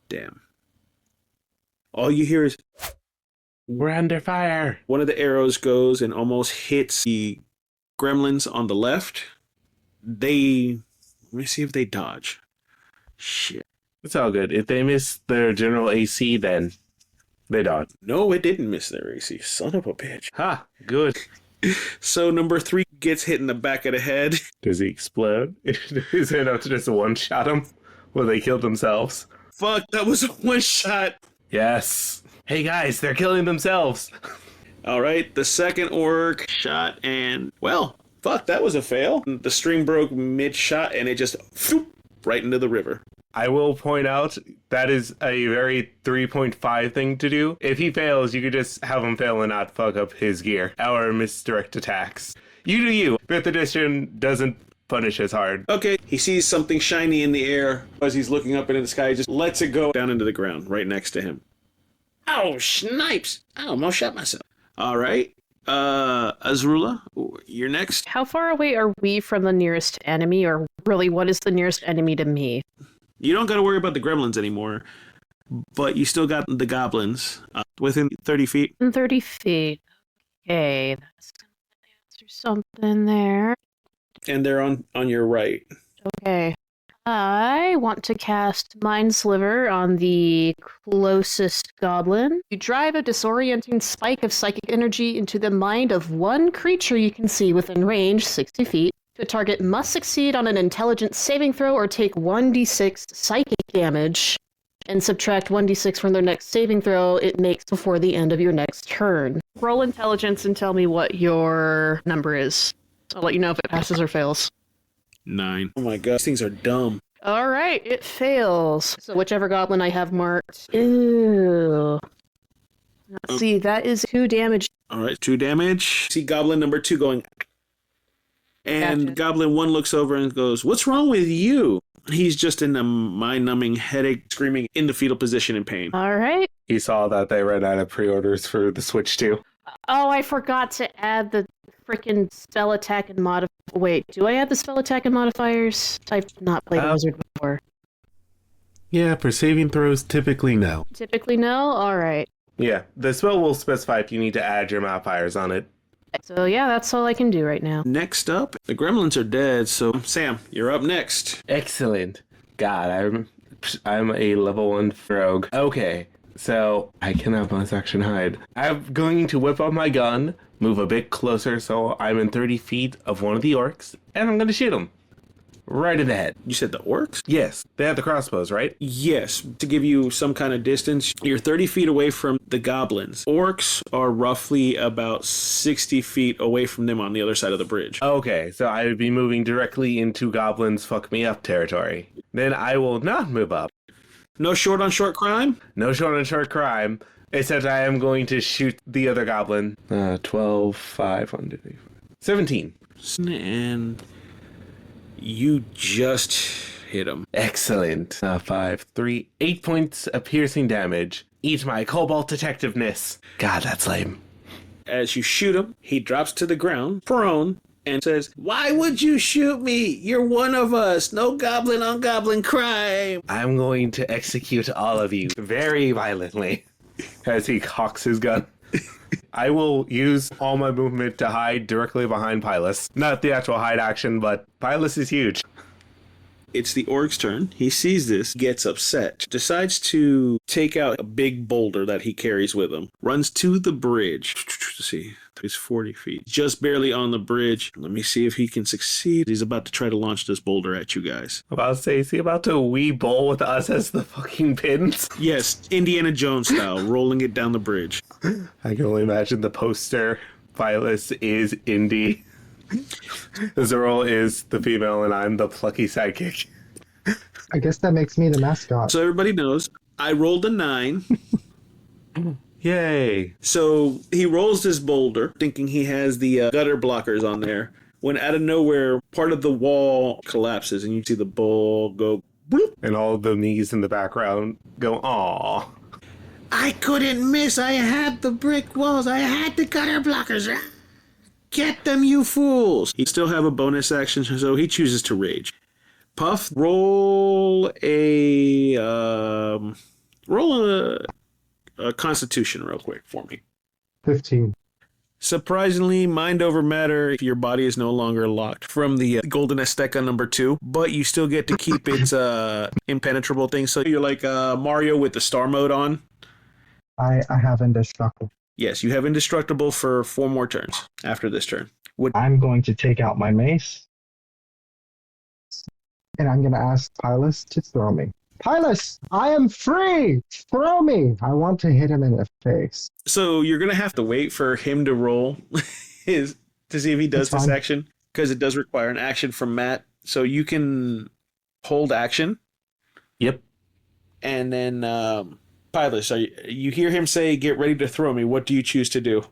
[SPEAKER 1] Damn. All you hear is
[SPEAKER 3] We're under fire.
[SPEAKER 1] one of the arrows goes and almost hits the gremlins on the left. Let me see if they dodge. Shit.
[SPEAKER 3] It's all good. If they miss their general AC, then they dodge.
[SPEAKER 1] No, it didn't miss their AC. Son of a bitch.
[SPEAKER 3] Ha! Good.
[SPEAKER 1] So number 3 gets hit in the back of the head.
[SPEAKER 3] Does he explode? Is it enough to just one-shot them? Will they kill themselves?
[SPEAKER 1] Fuck, that was a one shot.
[SPEAKER 3] Yes. Hey guys, they're killing themselves.
[SPEAKER 1] All right, the second orc shot and, well, fuck, that was a fail. The string broke mid-shot and it just phoop, right into the river.
[SPEAKER 3] I will point out that is a very 3.5 thing to do. If he fails, you could just have him fail and not fuck up his gear. Our misdirect attacks. You do you. 5th edition doesn't punish as hard.
[SPEAKER 1] Okay, he sees something shiny in the air. As he's looking up into the sky, he just lets it go down into the ground right next to him. Oh, snipes! I almost shot myself. All right, Azrula, you're next.
[SPEAKER 5] How far away are we from the nearest enemy, or really, what is the nearest enemy to me?
[SPEAKER 1] You don't got to worry about the gremlins anymore, but you still got the goblins within 30 feet.
[SPEAKER 5] 30 feet. Okay, that's gonna answer something there.
[SPEAKER 1] And they're on your right.
[SPEAKER 5] Okay. I want to cast Mind Sliver on the closest goblin. You drive a disorienting spike of psychic energy into the mind of one creature you can see within range, 60 feet. The target must succeed on an intelligence saving throw or take 1d6 psychic damage and subtract 1d6 from their next saving throw it makes before the end of your next turn. Roll intelligence and tell me what your number is. I'll let you know if it passes or fails.
[SPEAKER 1] 9. Oh my god, these things are dumb.
[SPEAKER 5] All right, it fails. So whichever goblin I have marked. Ew. Let's see, that is 2 damage.
[SPEAKER 1] All right, 2 damage. See goblin number 2 going. And
[SPEAKER 5] Gotcha.
[SPEAKER 1] goblin 1 looks over and goes, "What's wrong with you?" He's just in a mind-numbing headache, screaming in the fetal position in pain.
[SPEAKER 5] All right.
[SPEAKER 3] He saw that they ran out of pre-orders for the Switch 2.
[SPEAKER 5] Oh, I forgot to add the freaking spell attack and modifier. Wait, do I add the spell attack and modifiers? I've not played Wizard before.
[SPEAKER 3] Yeah, for saving throws, typically no.
[SPEAKER 5] Typically, no? All right.
[SPEAKER 3] Yeah, the spell will specify if you need to add your modifiers on it.
[SPEAKER 5] So, yeah, that's all I can do right now.
[SPEAKER 1] Next up, the gremlins are dead, so Sam, you're up next.
[SPEAKER 3] Excellent. God, I'm a level 1 rogue. Okay, so I cannot bonus action hide. I'm going to whip up my gun, move a bit closer so I'm in 30 feet of one of the orcs, and I'm going to shoot him. Right in the head.
[SPEAKER 1] You said the orcs?
[SPEAKER 3] Yes, they have the crossbows, right?
[SPEAKER 1] Yes, to give you some kind of distance, you're 30 feet away from the goblins. Orcs are roughly about 60 feet away from them on the other side of the bridge.
[SPEAKER 3] Okay, so I would be moving directly into goblins fuck me up territory. Then I will not move up.
[SPEAKER 1] No short on short crime?
[SPEAKER 3] No short on short crime, except I am going to shoot the other goblin. 12, 5, 1, 2, 3, 4, 17.
[SPEAKER 1] And you just hit him.
[SPEAKER 3] Excellent. 5, 3, 8 points of piercing damage. Eat my cobalt detectiveness. God, that's lame.
[SPEAKER 1] As you shoot him, he drops to the ground, prone, and says, "Why would you shoot me? You're one of us. No goblin on goblin crime."
[SPEAKER 3] I'm going to execute all of you very violently as he cocks his gun. I will use all my movement to hide directly behind Pylus. Not the actual hide action, but Pylus is huge.
[SPEAKER 1] It's the orc's turn. He sees this, gets upset, decides to take out a big boulder that he carries with him, runs to the bridge. Let's see, he's 40 feet, just barely on the bridge. Let me see if he can succeed. He's about to try to launch this boulder at you guys.
[SPEAKER 3] About to say, is he about to wee bowl with us as the fucking pins?
[SPEAKER 1] Yes, Indiana Jones style, rolling it down the bridge.
[SPEAKER 3] I can only imagine the poster. Pylus is Indy. Zerl is the female, and I'm the plucky sidekick.
[SPEAKER 4] I guess that makes me the mascot.
[SPEAKER 1] So everybody knows, I rolled a 9.
[SPEAKER 3] Yay.
[SPEAKER 1] So he rolls this boulder, thinking he has the gutter blockers on there, when out of nowhere, part of the wall collapses, and you see the ball go bloop.
[SPEAKER 3] And all the knees in the background go, aww.
[SPEAKER 1] I couldn't miss. I had the brick walls. I had the gutter blockers. Get them, you fools. He still have a bonus action, so he chooses to rage. Puff, roll a Constitution real quick for me.
[SPEAKER 4] 15.
[SPEAKER 1] Surprisingly, mind over matter, your body is no longer locked from the Golden Azteca number 2, but you still get to keep its impenetrable thing. So you're like Mario with the star mode on.
[SPEAKER 4] I have indestructible.
[SPEAKER 1] Yes, you have indestructible for 4 more turns after this turn.
[SPEAKER 4] I'm going to take out my mace. And I'm going to ask Pylus to throw me. Pylus, I am free! Throw me! I want to hit him in the face.
[SPEAKER 1] So you're going to have to wait for him to roll to see if he does this action, because it does require an action from Matt. So you can hold action.
[SPEAKER 3] Yep.
[SPEAKER 1] And then, Pylus, you hear him say, "Get ready to throw me." What do you choose to do?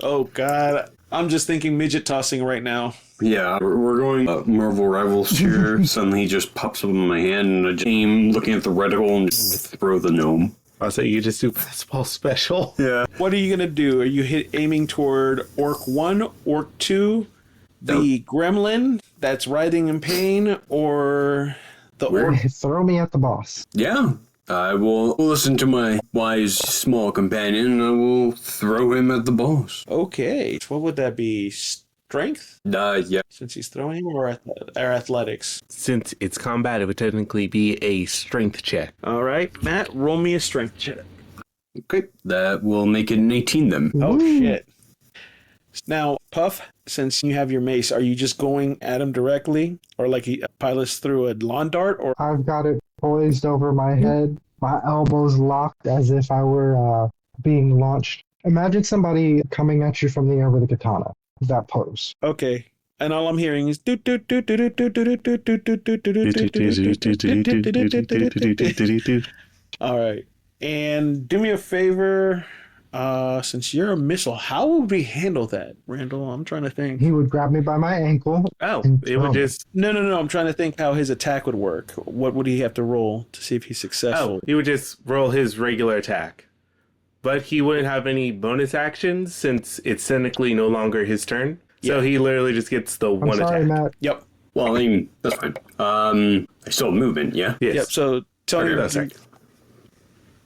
[SPEAKER 1] Oh, God. I'm just thinking midget tossing right now.
[SPEAKER 2] Yeah, we're going Marvel Rivals here. Suddenly he just pops up in my hand and I just aim looking at the reticle and just throw the gnome.
[SPEAKER 3] I'll say you just do fastball special.
[SPEAKER 2] Yeah.
[SPEAKER 1] What are you going to do? Are you aiming toward Orc 1, Orc 2, the gremlin that's writhing in pain, or the orc?
[SPEAKER 4] Throw me at the boss.
[SPEAKER 2] Yeah. I will listen to my wise small companion and I will throw him at the boss.
[SPEAKER 1] Okay. What would that be? Strength?
[SPEAKER 2] Yeah.
[SPEAKER 1] Since he's throwing, or athletics?
[SPEAKER 3] Since it's combat, it would technically be a strength check.
[SPEAKER 1] All right. Matt, roll me a strength check.
[SPEAKER 2] Okay. That will make it an 18 then.
[SPEAKER 1] Oh, shit. Now, Puff, since you have your mace, are you just going at him directly? Or like Pylus threw a lawn dart? Or
[SPEAKER 4] I've got it poised over my head, my elbows locked as if I were being launched. Imagine somebody coming at you from the air with a katana. That pose.
[SPEAKER 1] Okay. And all I'm hearing is all right. And do me a favor, since you're a missile, how would we handle that, Randall? I'm trying to think.
[SPEAKER 4] He would grab me by my ankle.
[SPEAKER 3] Oh,
[SPEAKER 4] and
[SPEAKER 3] it would
[SPEAKER 4] throw me.
[SPEAKER 3] just...
[SPEAKER 1] No. I'm trying to think how his attack would work. What would he have to roll to see if he's successful?
[SPEAKER 3] Oh, he would just roll his regular attack. But he wouldn't have any bonus actions since it's technically no longer his turn. So he literally just gets the
[SPEAKER 4] I'm
[SPEAKER 3] one
[SPEAKER 4] sorry,
[SPEAKER 3] attack.
[SPEAKER 4] Matt.
[SPEAKER 1] Yep.
[SPEAKER 2] Well, I mean, that's fine. I still have movement, yeah?
[SPEAKER 3] Yes.
[SPEAKER 1] Yep. So Tony,
[SPEAKER 2] Okay, that's right.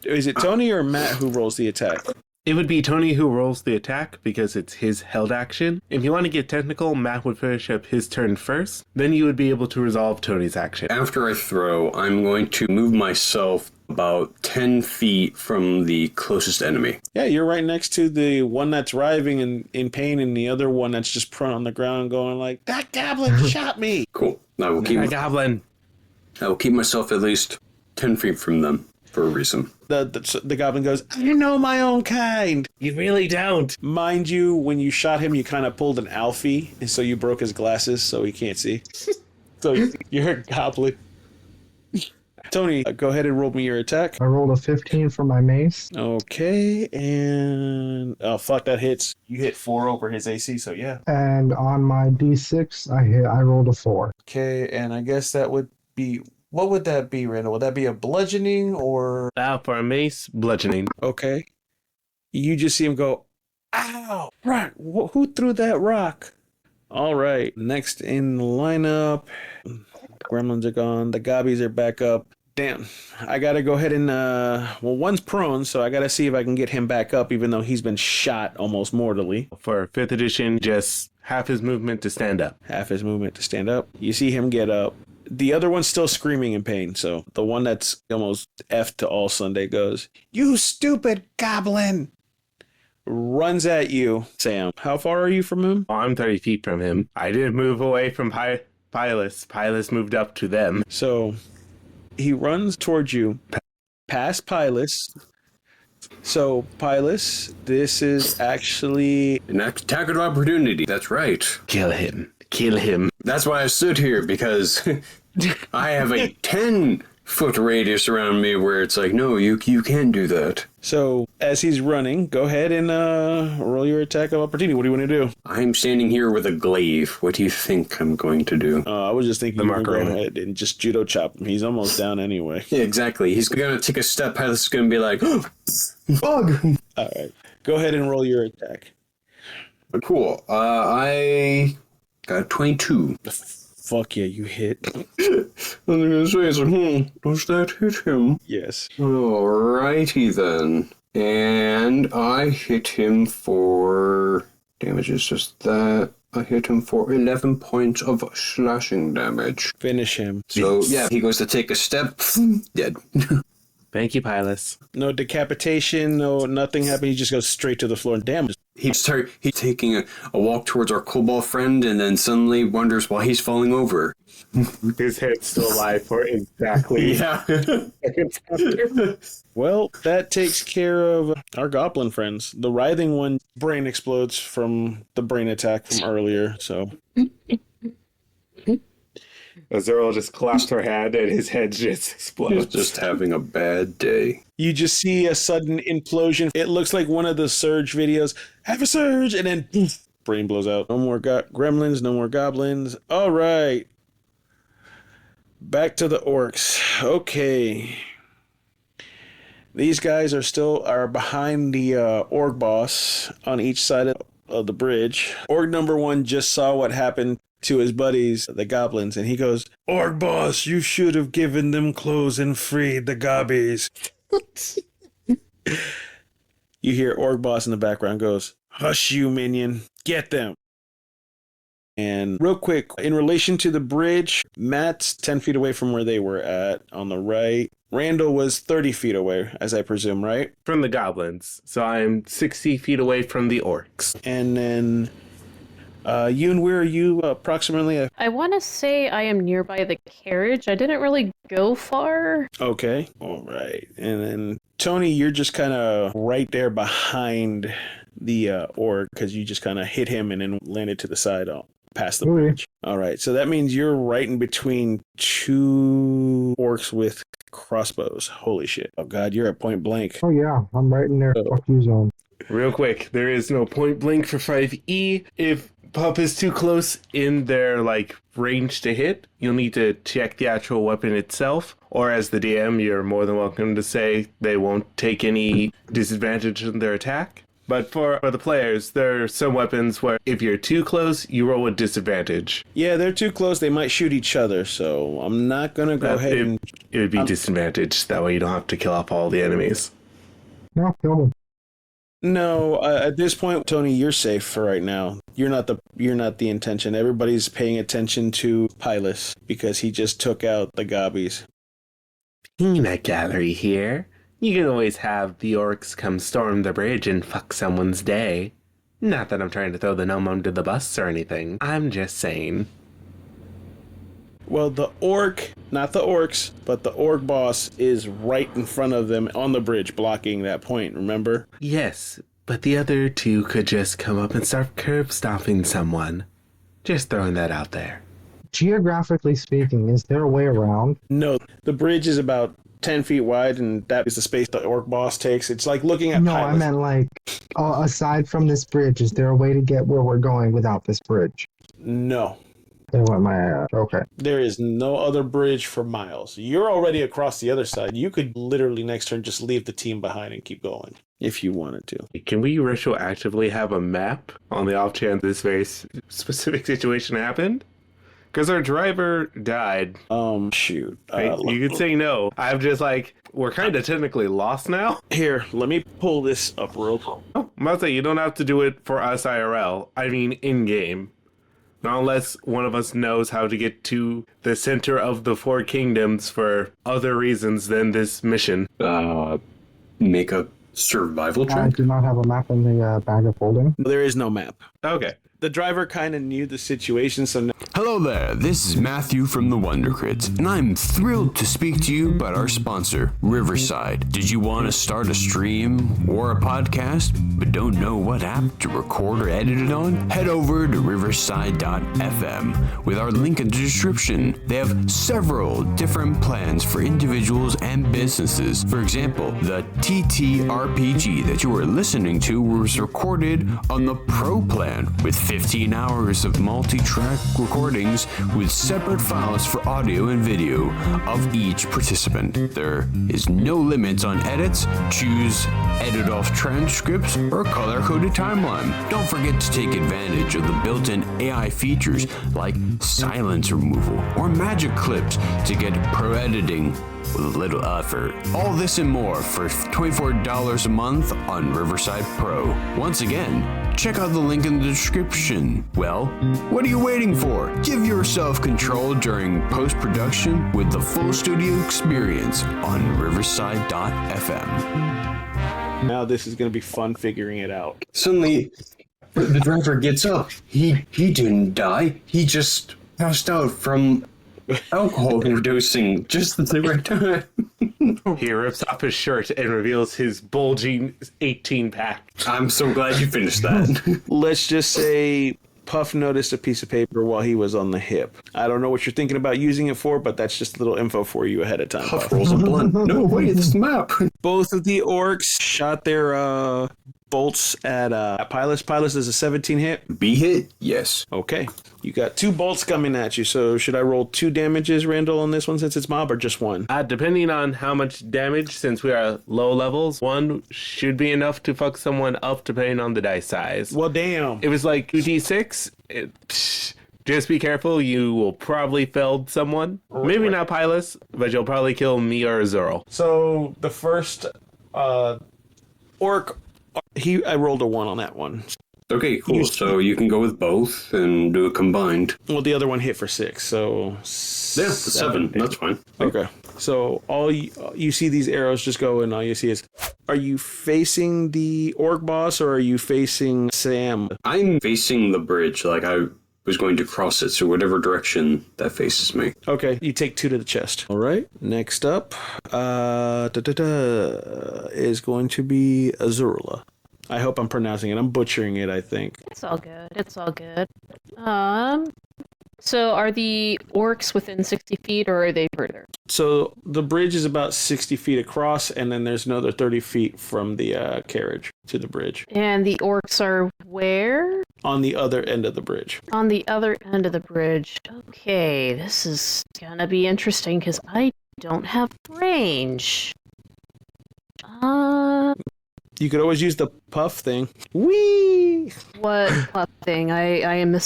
[SPEAKER 1] is it Tony or Matt who rolls the attack?
[SPEAKER 3] It would be Tony who rolls the attack because it's his held action. If you want to get technical, Matt would finish up his turn first. Then you would be able to resolve Tony's action.
[SPEAKER 2] After I throw, I'm going to move myself about 10 feet from the closest enemy.
[SPEAKER 1] Yeah, you're right next to the one that's writhing in pain, and the other one that's just prone on the ground going like, "That goblin shot me!"
[SPEAKER 2] Cool. I will keep
[SPEAKER 3] Goblin.
[SPEAKER 2] myself at least 10 feet from them for a reason.
[SPEAKER 1] The goblin goes, "I know my own kind."
[SPEAKER 3] You really don't.
[SPEAKER 1] Mind you, when you shot him, you kind of pulled an Alfie, and so you broke his glasses so he can't see. So you're a goblin. Tony, go ahead and roll me your attack.
[SPEAKER 4] I rolled a 15 for my mace.
[SPEAKER 1] Okay, and oh fuck, that hits. You hit 4 over his AC, so yeah.
[SPEAKER 4] And on my D6, I rolled a 4.
[SPEAKER 1] Okay, and I guess that would be... What would that be, Randall? Would that be a bludgeoning or...
[SPEAKER 3] For a mace, bludgeoning.
[SPEAKER 1] Okay. You just see him go, ow! Rock! Who threw that rock? All right. Next in the lineup. Gremlins are gone. The gobbies are back up. Damn. I got to go ahead and... well, one's prone, so I got to see if I can get him back up, even though he's been shot almost mortally.
[SPEAKER 3] For 5th edition, just half his movement to stand up.
[SPEAKER 1] Half his movement to stand up. You see him get up. The other one's still screaming in pain, so the one that's almost F to all Sunday goes, "You stupid goblin!" Runs at you, Sam. How far are you from him?
[SPEAKER 3] Oh, I'm 30 feet from him. I didn't move away from Pylus. Pylus moved up to them.
[SPEAKER 1] So he runs towards you, past Pylus. So, Pylus, this is actually...
[SPEAKER 2] An attack of opportunity. That's right.
[SPEAKER 3] Kill him. Kill him.
[SPEAKER 2] That's why I stood here, because I have a 10-foot radius around me where it's like, no, you can't do that.
[SPEAKER 1] So, as he's running, go ahead and roll your attack of opportunity. What do you want to do?
[SPEAKER 2] I'm standing here with a glaive. What do you think I'm going to do?
[SPEAKER 1] I was just thinking you could go ahead and just judo chop him. He's almost down anyway.
[SPEAKER 2] Yeah, exactly. He's going to take a step. Pilot's going to be like, oh, bug.
[SPEAKER 1] All right. Go ahead and roll your attack.
[SPEAKER 2] Cool. I got 22.
[SPEAKER 1] Fuck yeah, you hit.
[SPEAKER 2] I was going to say, it's like, does that hit him?
[SPEAKER 1] Yes.
[SPEAKER 2] Alrighty then. And I hit him for... Damage is just that. I hit him for 11 points of slashing damage.
[SPEAKER 1] Finish him.
[SPEAKER 2] So, yeah, he goes to take a step. Dead.
[SPEAKER 3] Thank you, Pylus.
[SPEAKER 1] No decapitation, no nothing happened. He just goes straight to the floor and damn.
[SPEAKER 2] He's taking a walk towards our kobold friend and then suddenly wonders why he's falling over.
[SPEAKER 3] His head's still alive for exactly.
[SPEAKER 2] Yeah.
[SPEAKER 1] Well, that takes care of our goblin friends. The writhing one brain explodes from the brain attack from earlier, so...
[SPEAKER 3] Azura just claps her hand and his head just explodes.
[SPEAKER 2] He's just having a bad day.
[SPEAKER 1] You just see a sudden implosion. It looks like one of the Surge videos. Have a surge! And then poof, brain blows out. No more gremlins, no more goblins. All right. Back to the orcs. Okay. These guys are behind the orc boss on each side of the bridge. Orc number 1 just saw what happened to his buddies, the goblins, and he goes, "Orc boss, you should have given them clothes and freed the gobbies." You hear Orc boss in the background goes, "Hush you, minion, get them." And real quick, in relation to the bridge, Matt's 10 feet away from where they were at on the right. Randall was 30 feet away, as I presume, right?
[SPEAKER 3] From the goblins. So I'm 60 feet away from the orcs.
[SPEAKER 1] And then... Yoon, where are you approximately?
[SPEAKER 5] I want to say I am nearby the carriage. I didn't really go far.
[SPEAKER 1] Okay. All right. And then, Tony, you're just kind of right there behind the orc because you just kind of hit him and then landed to the side past the bridge. All right. So that means you're right in between 2 orcs with crossbows. Holy shit. Oh, God, you're at point blank.
[SPEAKER 4] Oh, yeah. I'm right in their fuck you zone.
[SPEAKER 3] Real quick, there is no point blank for 5E. If Pup is too close in their range to hit, you'll need to check the actual weapon itself, or as the DM, you're more than welcome to say they won't take any disadvantage in their attack. But for the players, there are some weapons where if you're too close, you roll with disadvantage.
[SPEAKER 1] Yeah, they're too close. They might shoot each other, so I'm not going to go ahead and...
[SPEAKER 3] It would be disadvantage. That way you don't have to kill off all the enemies.
[SPEAKER 4] No, kill them.
[SPEAKER 1] No, at this point, Tony, you're safe for right now. You're not the intention. Everybody's paying attention to Pylus because he just took out the gobbies.
[SPEAKER 3] Peanut gallery here. You can always have the orcs come storm the bridge and fuck someone's day. Not that I'm trying to throw the gnome under the bus or anything. I'm just saying.
[SPEAKER 1] Well, the orc, not the orcs, but the orc boss is right in front of them on the bridge, blocking that point, remember?
[SPEAKER 3] Yes, but the other 2 could just come up and start curb stomping someone. Just throwing that out there.
[SPEAKER 4] Geographically speaking, is there a way around?
[SPEAKER 1] No, the bridge is about 10 feet wide, and that is the space the orc boss takes. It's like looking at
[SPEAKER 4] No,
[SPEAKER 1] Pylus.
[SPEAKER 4] I meant aside from this bridge, is there a way to get where we're going without this bridge?
[SPEAKER 1] No.
[SPEAKER 4] They want my ass. Okay.
[SPEAKER 1] There is no other bridge for miles. You're already across the other side. You could literally next turn just leave the team behind and keep going if you wanted to.
[SPEAKER 3] Can we retroactively have a map on the off chance this very specific situation happened? Because our driver died.
[SPEAKER 1] Shoot.
[SPEAKER 3] You could say no. I'm just like, we're kind of technically lost now.
[SPEAKER 1] Here, let me pull this up real quick.
[SPEAKER 3] Oh, I'm about to say, you don't have to do it for us IRL. I mean, in-game. Not unless one of us knows how to get to the center of the Four Kingdoms for other reasons than this mission.
[SPEAKER 2] Make a survival
[SPEAKER 4] I
[SPEAKER 2] check.
[SPEAKER 4] do not have a map in the bag of holding.
[SPEAKER 1] There is no map.
[SPEAKER 3] Okay.
[SPEAKER 1] The driver kind of knew the situation, so now
[SPEAKER 7] Hello there, this is Matthew from the Wondercrits, and I'm thrilled to speak to you about our sponsor, Riverside. Did you want to start a stream or a podcast, but don't know what app to record or edit it on? Head over to riverside.fm with our link in the description. They have several different plans for individuals and businesses. For example, the TTRPG that you are listening to was recorded on the Pro plan with 15 hours of multi-track recordings with separate files for audio and video of each participant. There is no limit on edits. Choose edit off transcripts or color-coded timeline. Don't forget to take advantage of the built-in AI features like silence removal or magic clips to get pro editing with a little effort. All this and more for $24 a month on Riverside Pro. Once again, check out the link in the description. Well, what are you waiting for? Give yourself control during post-production with the full studio experience on riverside.fm.
[SPEAKER 1] now this is going to be fun figuring it out.
[SPEAKER 2] Suddenly, the driver gets up. He didn't die. He just passed out from alcohol overdosing just at the right time.
[SPEAKER 3] He rips off his shirt and reveals his bulging 18-pack.
[SPEAKER 2] I'm so glad you finished that.
[SPEAKER 1] Let's just say Puff noticed a piece of paper while he was on the hip. I don't know what you're thinking about using it for, but that's just a little info for you ahead of time.
[SPEAKER 2] Puff rolls a blunt. No way, this is the map.
[SPEAKER 1] Both of the orcs shot their bolts at Pilus. Pilus is a 17 hit.
[SPEAKER 2] B hit? Yes.
[SPEAKER 1] Okay. You got 2 bolts coming at you, so should I roll 2 damages, Randall, on this one since it's mob, or just 1?
[SPEAKER 3] Depending on how much damage, since we are low levels, 1 should be enough to fuck someone up depending on the dice size.
[SPEAKER 1] Well, damn.
[SPEAKER 3] It was like 2d6. Just be careful, you will probably felled someone. Maybe not Pilus, but you'll probably kill me or Zoro.
[SPEAKER 1] So the first orc, I rolled a 1 on that one.
[SPEAKER 2] Okay, cool. So you can go with both and do it combined.
[SPEAKER 1] Well, the other one hit for 6, so...
[SPEAKER 2] Yeah, 7. That's fine.
[SPEAKER 1] Okay. So all you see these arrows just go, and all you see is... Are you facing the orc boss, or are you facing Sam?
[SPEAKER 2] I'm facing the bridge, like I was going to cross it, so whatever direction that faces me.
[SPEAKER 1] Okay, you take 2 to the chest. All right. Next up is going to be Azurla. I hope I'm pronouncing it. I'm butchering it, I think.
[SPEAKER 5] It's all good. It's all good. So are the orcs within 60 feet, or are they further?
[SPEAKER 1] So the bridge is about 60 feet across, and then there's another 30 feet from the carriage to the bridge.
[SPEAKER 5] And the orcs are where?
[SPEAKER 1] On the other end of the bridge.
[SPEAKER 5] On the other end of the bridge. Okay, this is gonna be interesting, because I don't have range.
[SPEAKER 1] You could always use the puff thing. Whee!
[SPEAKER 5] What puff thing? I am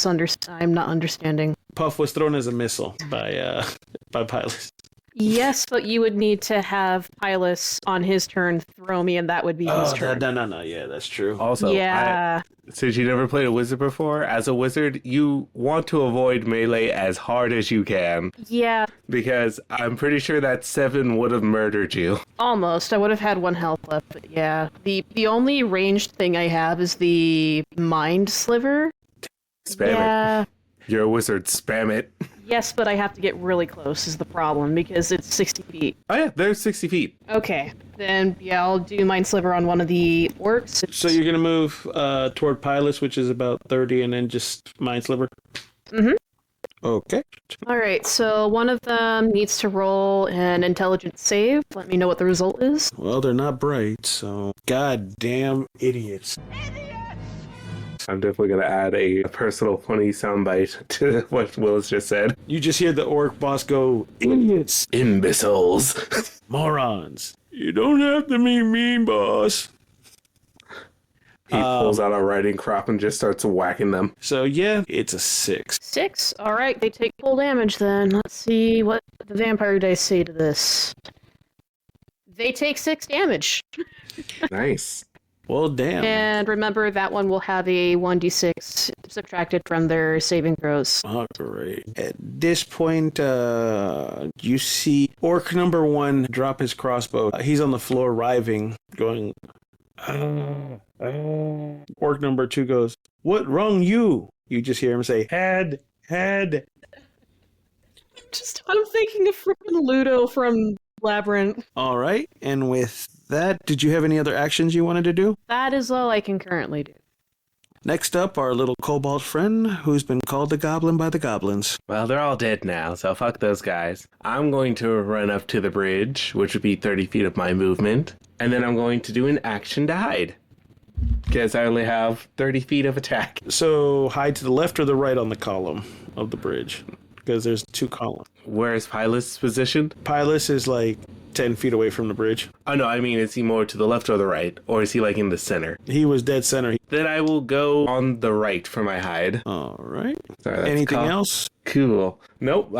[SPEAKER 5] I'm not understanding.
[SPEAKER 1] Puff was thrown as a missile by Pilus.
[SPEAKER 5] Yes, but you would need to have Pilus on his turn throw me, and that would be his turn.
[SPEAKER 1] No. Yeah, that's true.
[SPEAKER 3] Also,
[SPEAKER 5] Yeah.
[SPEAKER 3] Since you never played a wizard before, as a wizard, you want to avoid melee as hard as you can.
[SPEAKER 5] Yeah,
[SPEAKER 3] Because I'm pretty sure that 7 would have murdered you.
[SPEAKER 5] almost. I would have had 1 health left, but yeah. The only ranged thing I have is the mind sliver.
[SPEAKER 3] Spam it. You're a wizard, spam it.
[SPEAKER 5] Yes, but I have to get really close is the problem, because it's 60 feet.
[SPEAKER 3] Oh yeah, there's 60 feet.
[SPEAKER 5] Okay, then yeah, I'll do mind sliver on one of the orcs.
[SPEAKER 1] So you're going to move toward Pilus, which is about 30, and then just Mind Sliver?
[SPEAKER 5] Mm-hmm.
[SPEAKER 1] Okay.
[SPEAKER 5] All right, so one of them needs to roll an intelligence save. Let me know what the result is.
[SPEAKER 1] Well, they're not bright, so... Goddamn idiots.
[SPEAKER 3] I'm definitely going to add a personal funny soundbite to what Willis just said.
[SPEAKER 1] You just hear the orc boss go, idiots,
[SPEAKER 3] Imbeciles.
[SPEAKER 1] morons. You don't have to be mean, boss.
[SPEAKER 3] He pulls out a riding crop and just starts whacking them.
[SPEAKER 1] So yeah, it's a 6.
[SPEAKER 5] 6? Alright, they take full damage then. Let's see what the vampire dice say to this. They take 6 damage.
[SPEAKER 3] Nice.
[SPEAKER 1] Well, damn.
[SPEAKER 5] And remember, that one will have a 1d6 subtracted from their saving throws.
[SPEAKER 1] All right. At this point, you see orc number 1 drop his crossbow. He's on the floor writhing, going, Orc number 2 goes, what wrong you? You just hear him say, head.
[SPEAKER 5] I'm thinking of freaking Ludo from Labyrinth.
[SPEAKER 1] All right. And with that, did you have any other actions you wanted to do?
[SPEAKER 5] That is all I can currently do.
[SPEAKER 1] Next up, our little kobold friend who's been called the goblin by the goblins.
[SPEAKER 3] Well, they're all dead now, so fuck those guys. I'm going to run up to the bridge, which would be 30 feet of my movement, and then I'm going to do an action to hide. Because I only have 30 feet of attack.
[SPEAKER 1] So hide to the left or the right on the column of the bridge? Because there's 2 columns.
[SPEAKER 3] Where is Pylus positioned?
[SPEAKER 1] Pylus is like 10 feet away from the bridge.
[SPEAKER 3] Oh no, I mean, is he more to the left or the right? Or is he like in the center?
[SPEAKER 1] He was dead center.
[SPEAKER 3] Then I will go on the right for my hide.
[SPEAKER 1] All right.
[SPEAKER 3] Sorry, that's
[SPEAKER 1] Anything
[SPEAKER 3] cool.
[SPEAKER 1] else?
[SPEAKER 3] Cool. Nope,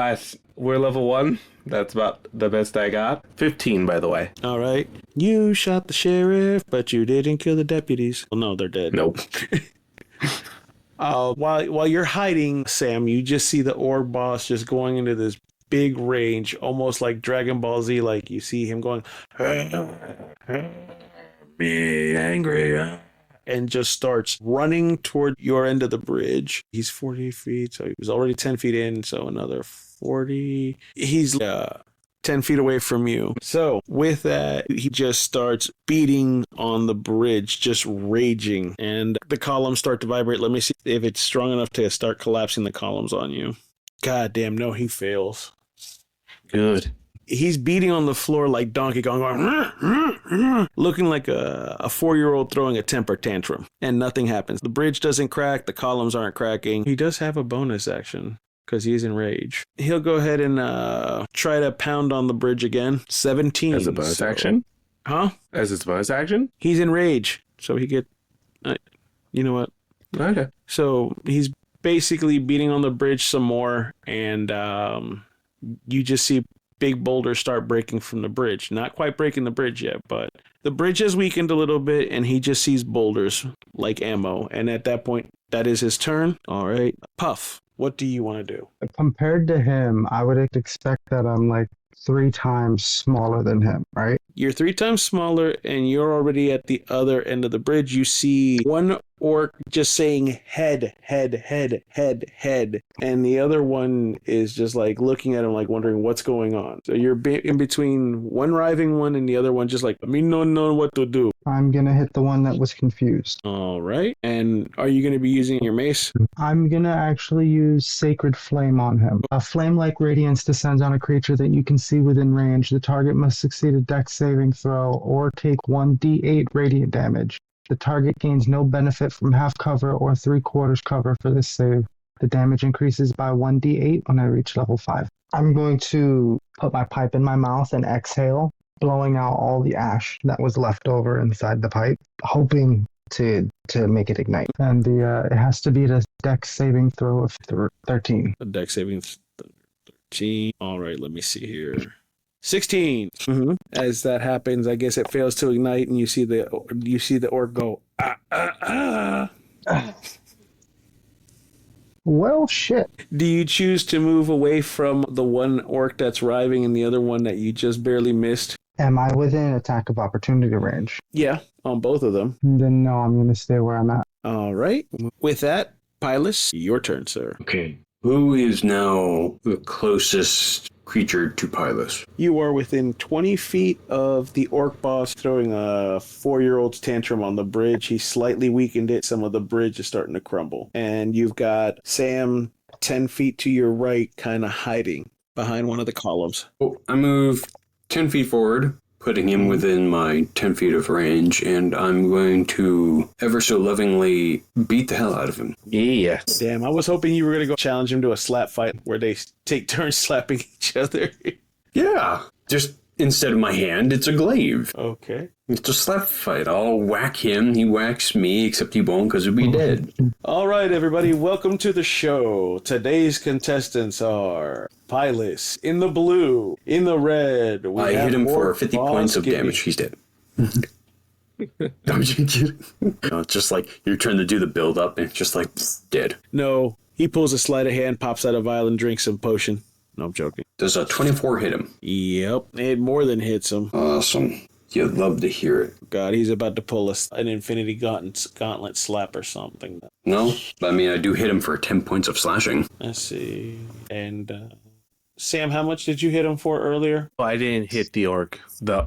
[SPEAKER 3] we're level 1. That's about the best I got. 15, by the way.
[SPEAKER 1] All right. You shot the sheriff, but you didn't kill the deputies. Well, no, they're dead.
[SPEAKER 3] Nope.
[SPEAKER 1] While you're hiding, Sam, you just see the orc boss just going into this big range, almost like Dragon Ball Z. Like you see him going, be angry, and just starts running toward your end of the bridge. He's 40 feet, so he was already 10 feet in, so another 40. He's 10 feet away from you. So with that, he just starts beating on the bridge, just raging, and the columns start to vibrate. Let me see if it's strong enough to start collapsing the columns on you. God damn, no, he fails.
[SPEAKER 3] Good.
[SPEAKER 1] He's beating on the floor like Donkey Kong, going, looking like a 4-year-old throwing a temper tantrum, and nothing happens. The bridge doesn't crack, the columns aren't cracking. He does have a bonus action because he's in rage. He'll go ahead and try to pound on the bridge again. 17.
[SPEAKER 3] As a bonus action?
[SPEAKER 1] Huh?
[SPEAKER 3] As its bonus action?
[SPEAKER 1] He's in rage, so he get... you know what?
[SPEAKER 3] Okay.
[SPEAKER 1] So he's basically beating on the bridge some more, and you just see big boulders start breaking from the bridge. Not quite breaking the bridge yet, but the bridge has weakened a little bit, and he just sees boulders like ammo. And at that point, that is his turn. All right. Puff, what do you want to do?
[SPEAKER 4] Compared to him, I would expect that I'm like 3 times smaller than him, right?
[SPEAKER 1] You're 3 times smaller, and you're already at the other end of the bridge. You see one orc just saying head, and the other one is just like looking at him like wondering what's going on. So you're in between one writhing one and the other one just like, I mean, no know what to do.
[SPEAKER 4] I'm gonna hit the one that was confused.
[SPEAKER 1] All right. And are you going to be using your mace?
[SPEAKER 4] I'm gonna actually use Sacred Flame on him. A flame-like radiance descends on a creature that you can see within range. The target must succeed a dex saving throw or take 1d8 radiant damage. The target gains no benefit from half cover or 3/4 cover for this save. The damage increases by 1d8 when I reach level 5. I'm going to put my pipe in my mouth and exhale, blowing out all the ash that was left over inside the pipe, hoping to make it ignite. And it has to be a dex saving throw of 13.
[SPEAKER 1] A dex saving 13. All right, let me see here. 16. As that happens, I guess it fails to ignite, and you see the orc go,
[SPEAKER 4] Well, shit.
[SPEAKER 1] Do you choose to move away from the one orc that's writhing and the other one that you just barely missed?
[SPEAKER 4] Am I within attack of opportunity range?
[SPEAKER 1] Yeah, on both of them.
[SPEAKER 4] Then no, I'm going to stay where I'm at.
[SPEAKER 1] All right. With that, Pylus, your turn, sir.
[SPEAKER 2] Okay. Who is now the closest creature to Pylus?
[SPEAKER 1] You are within 20 feet of the orc boss throwing a 4-year-old's tantrum on the bridge. He slightly weakened it. Some of the bridge is starting to crumble. And you've got Sam 10 feet to your right, kind of hiding behind one of the columns.
[SPEAKER 2] Oh, I move 10 feet forward, putting him within my 10 feet of range, and I'm going to ever so lovingly beat the hell out of him.
[SPEAKER 3] Yeah.
[SPEAKER 1] Damn, I was hoping you were going to go challenge him to a slap fight where they take turns slapping each other.
[SPEAKER 2] Yeah, just instead of my hand, it's a glaive.
[SPEAKER 1] Okay.
[SPEAKER 2] It's a slap fight. I'll whack him, he whacks me, except he won't because he'll be dead.
[SPEAKER 1] All right, everybody, welcome to the show. Today's contestants are Pylus in the blue, in the red.
[SPEAKER 2] I hit him for 50 points of damage. He's dead. Don't you get it? No, it's just like your turn to do the build up, and it's just like dead.
[SPEAKER 1] No, he pulls a sleight of hand, pops out a vial, and drinks some potion. No, I'm joking.
[SPEAKER 2] Does a 24 hit him?
[SPEAKER 1] Yep, it more than hits him.
[SPEAKER 2] Awesome. You'd love to hear it.
[SPEAKER 1] God, he's about to pull an infinity gauntlet slap or something.
[SPEAKER 2] No, I mean, I do hit him for 10 points of slashing.
[SPEAKER 1] Let's see. And, Sam, how much did you hit him for earlier?
[SPEAKER 3] Oh, I didn't hit the orc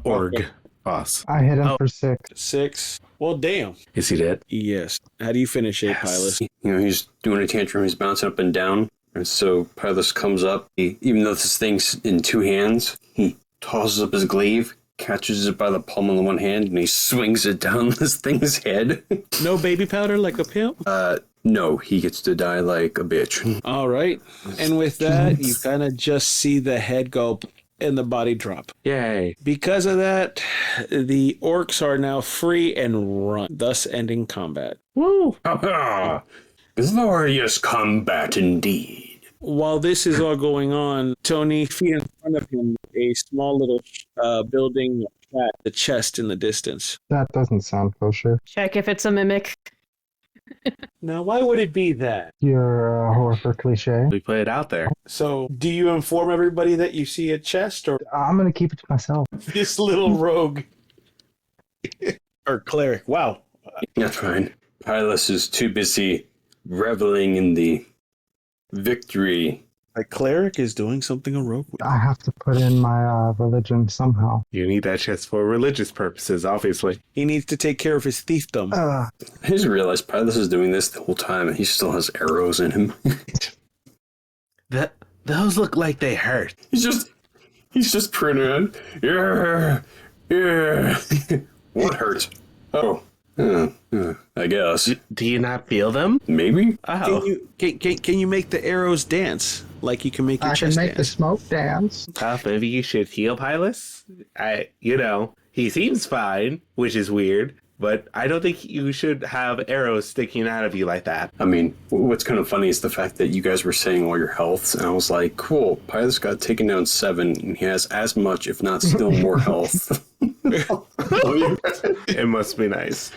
[SPEAKER 1] Okay.
[SPEAKER 3] boss.
[SPEAKER 4] I hit him for 6.
[SPEAKER 1] 6. Well, damn.
[SPEAKER 3] Is he dead?
[SPEAKER 1] Yes. How do you finish it, Pylus?
[SPEAKER 2] You know, he's doing a tantrum, he's bouncing up and down. And so Pylus comes up. Even though this thing's in 2 hands, he tosses up his glaive, catches it by the palm of the one hand, and he swings it down this thing's head.
[SPEAKER 1] No baby powder like a pimp?
[SPEAKER 2] No, he gets to die like a bitch.
[SPEAKER 1] All right. And with that, you kind of just see the head go and the body drop.
[SPEAKER 3] Yay.
[SPEAKER 1] Because of that, the orcs are now free and run, thus ending combat.
[SPEAKER 3] Woo!
[SPEAKER 2] Glorious combat indeed.
[SPEAKER 1] While this is all going on, Tony sees in front of him a small little building at the chest in the distance.
[SPEAKER 4] That doesn't sound kosher.
[SPEAKER 5] Check if it's a mimic.
[SPEAKER 1] Now, why would it be that?
[SPEAKER 4] You're a whore for cliche.
[SPEAKER 3] We put it out there.
[SPEAKER 1] So, do you inform everybody that you see a chest, or
[SPEAKER 4] I'm going to keep it to myself.
[SPEAKER 1] this little rogue? Or cleric. Wow.
[SPEAKER 2] That's fine. Pylus is too busy reveling in the victory.
[SPEAKER 1] A cleric is doing something a rogue would.
[SPEAKER 4] I have to put in my religion somehow.
[SPEAKER 3] You need that chest for religious purposes, obviously.
[SPEAKER 1] He needs to take care of his thiefdom.
[SPEAKER 2] I just realized Pylus is doing this the whole time, and he still has arrows in him.
[SPEAKER 3] Those look like they hurt.
[SPEAKER 2] He's just printing it. Yeah. What hurts? Oh. I guess.
[SPEAKER 3] Do you not feel them?
[SPEAKER 2] Maybe?
[SPEAKER 3] Oh.
[SPEAKER 1] Can you make the arrows dance like you can make your
[SPEAKER 4] I
[SPEAKER 1] chest
[SPEAKER 4] can make the
[SPEAKER 1] dance?
[SPEAKER 4] smoke dance.
[SPEAKER 3] Maybe you should heal Pylus? He seems fine, which is weird, but I don't think you should have arrows sticking out of you like that.
[SPEAKER 2] I mean, what's kind of funny is the fact that you guys were saying all your healths, and I was like, cool, Pylus got taken down 7, and he has as much, if not still more health.
[SPEAKER 3] It must be nice.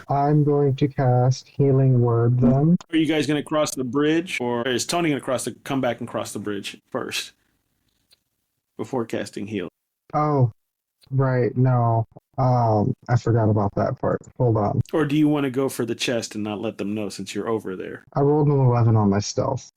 [SPEAKER 4] I'm going to cast Healing Word then.
[SPEAKER 1] Are you guys going to cross the bridge, or is Tony going to come back and cross the bridge first before casting heal?
[SPEAKER 4] Oh, right. No. I forgot about that part. Hold on.
[SPEAKER 1] Or do you want to go for the chest and not let them know since you're over there?
[SPEAKER 4] I rolled an 11 on my stealth.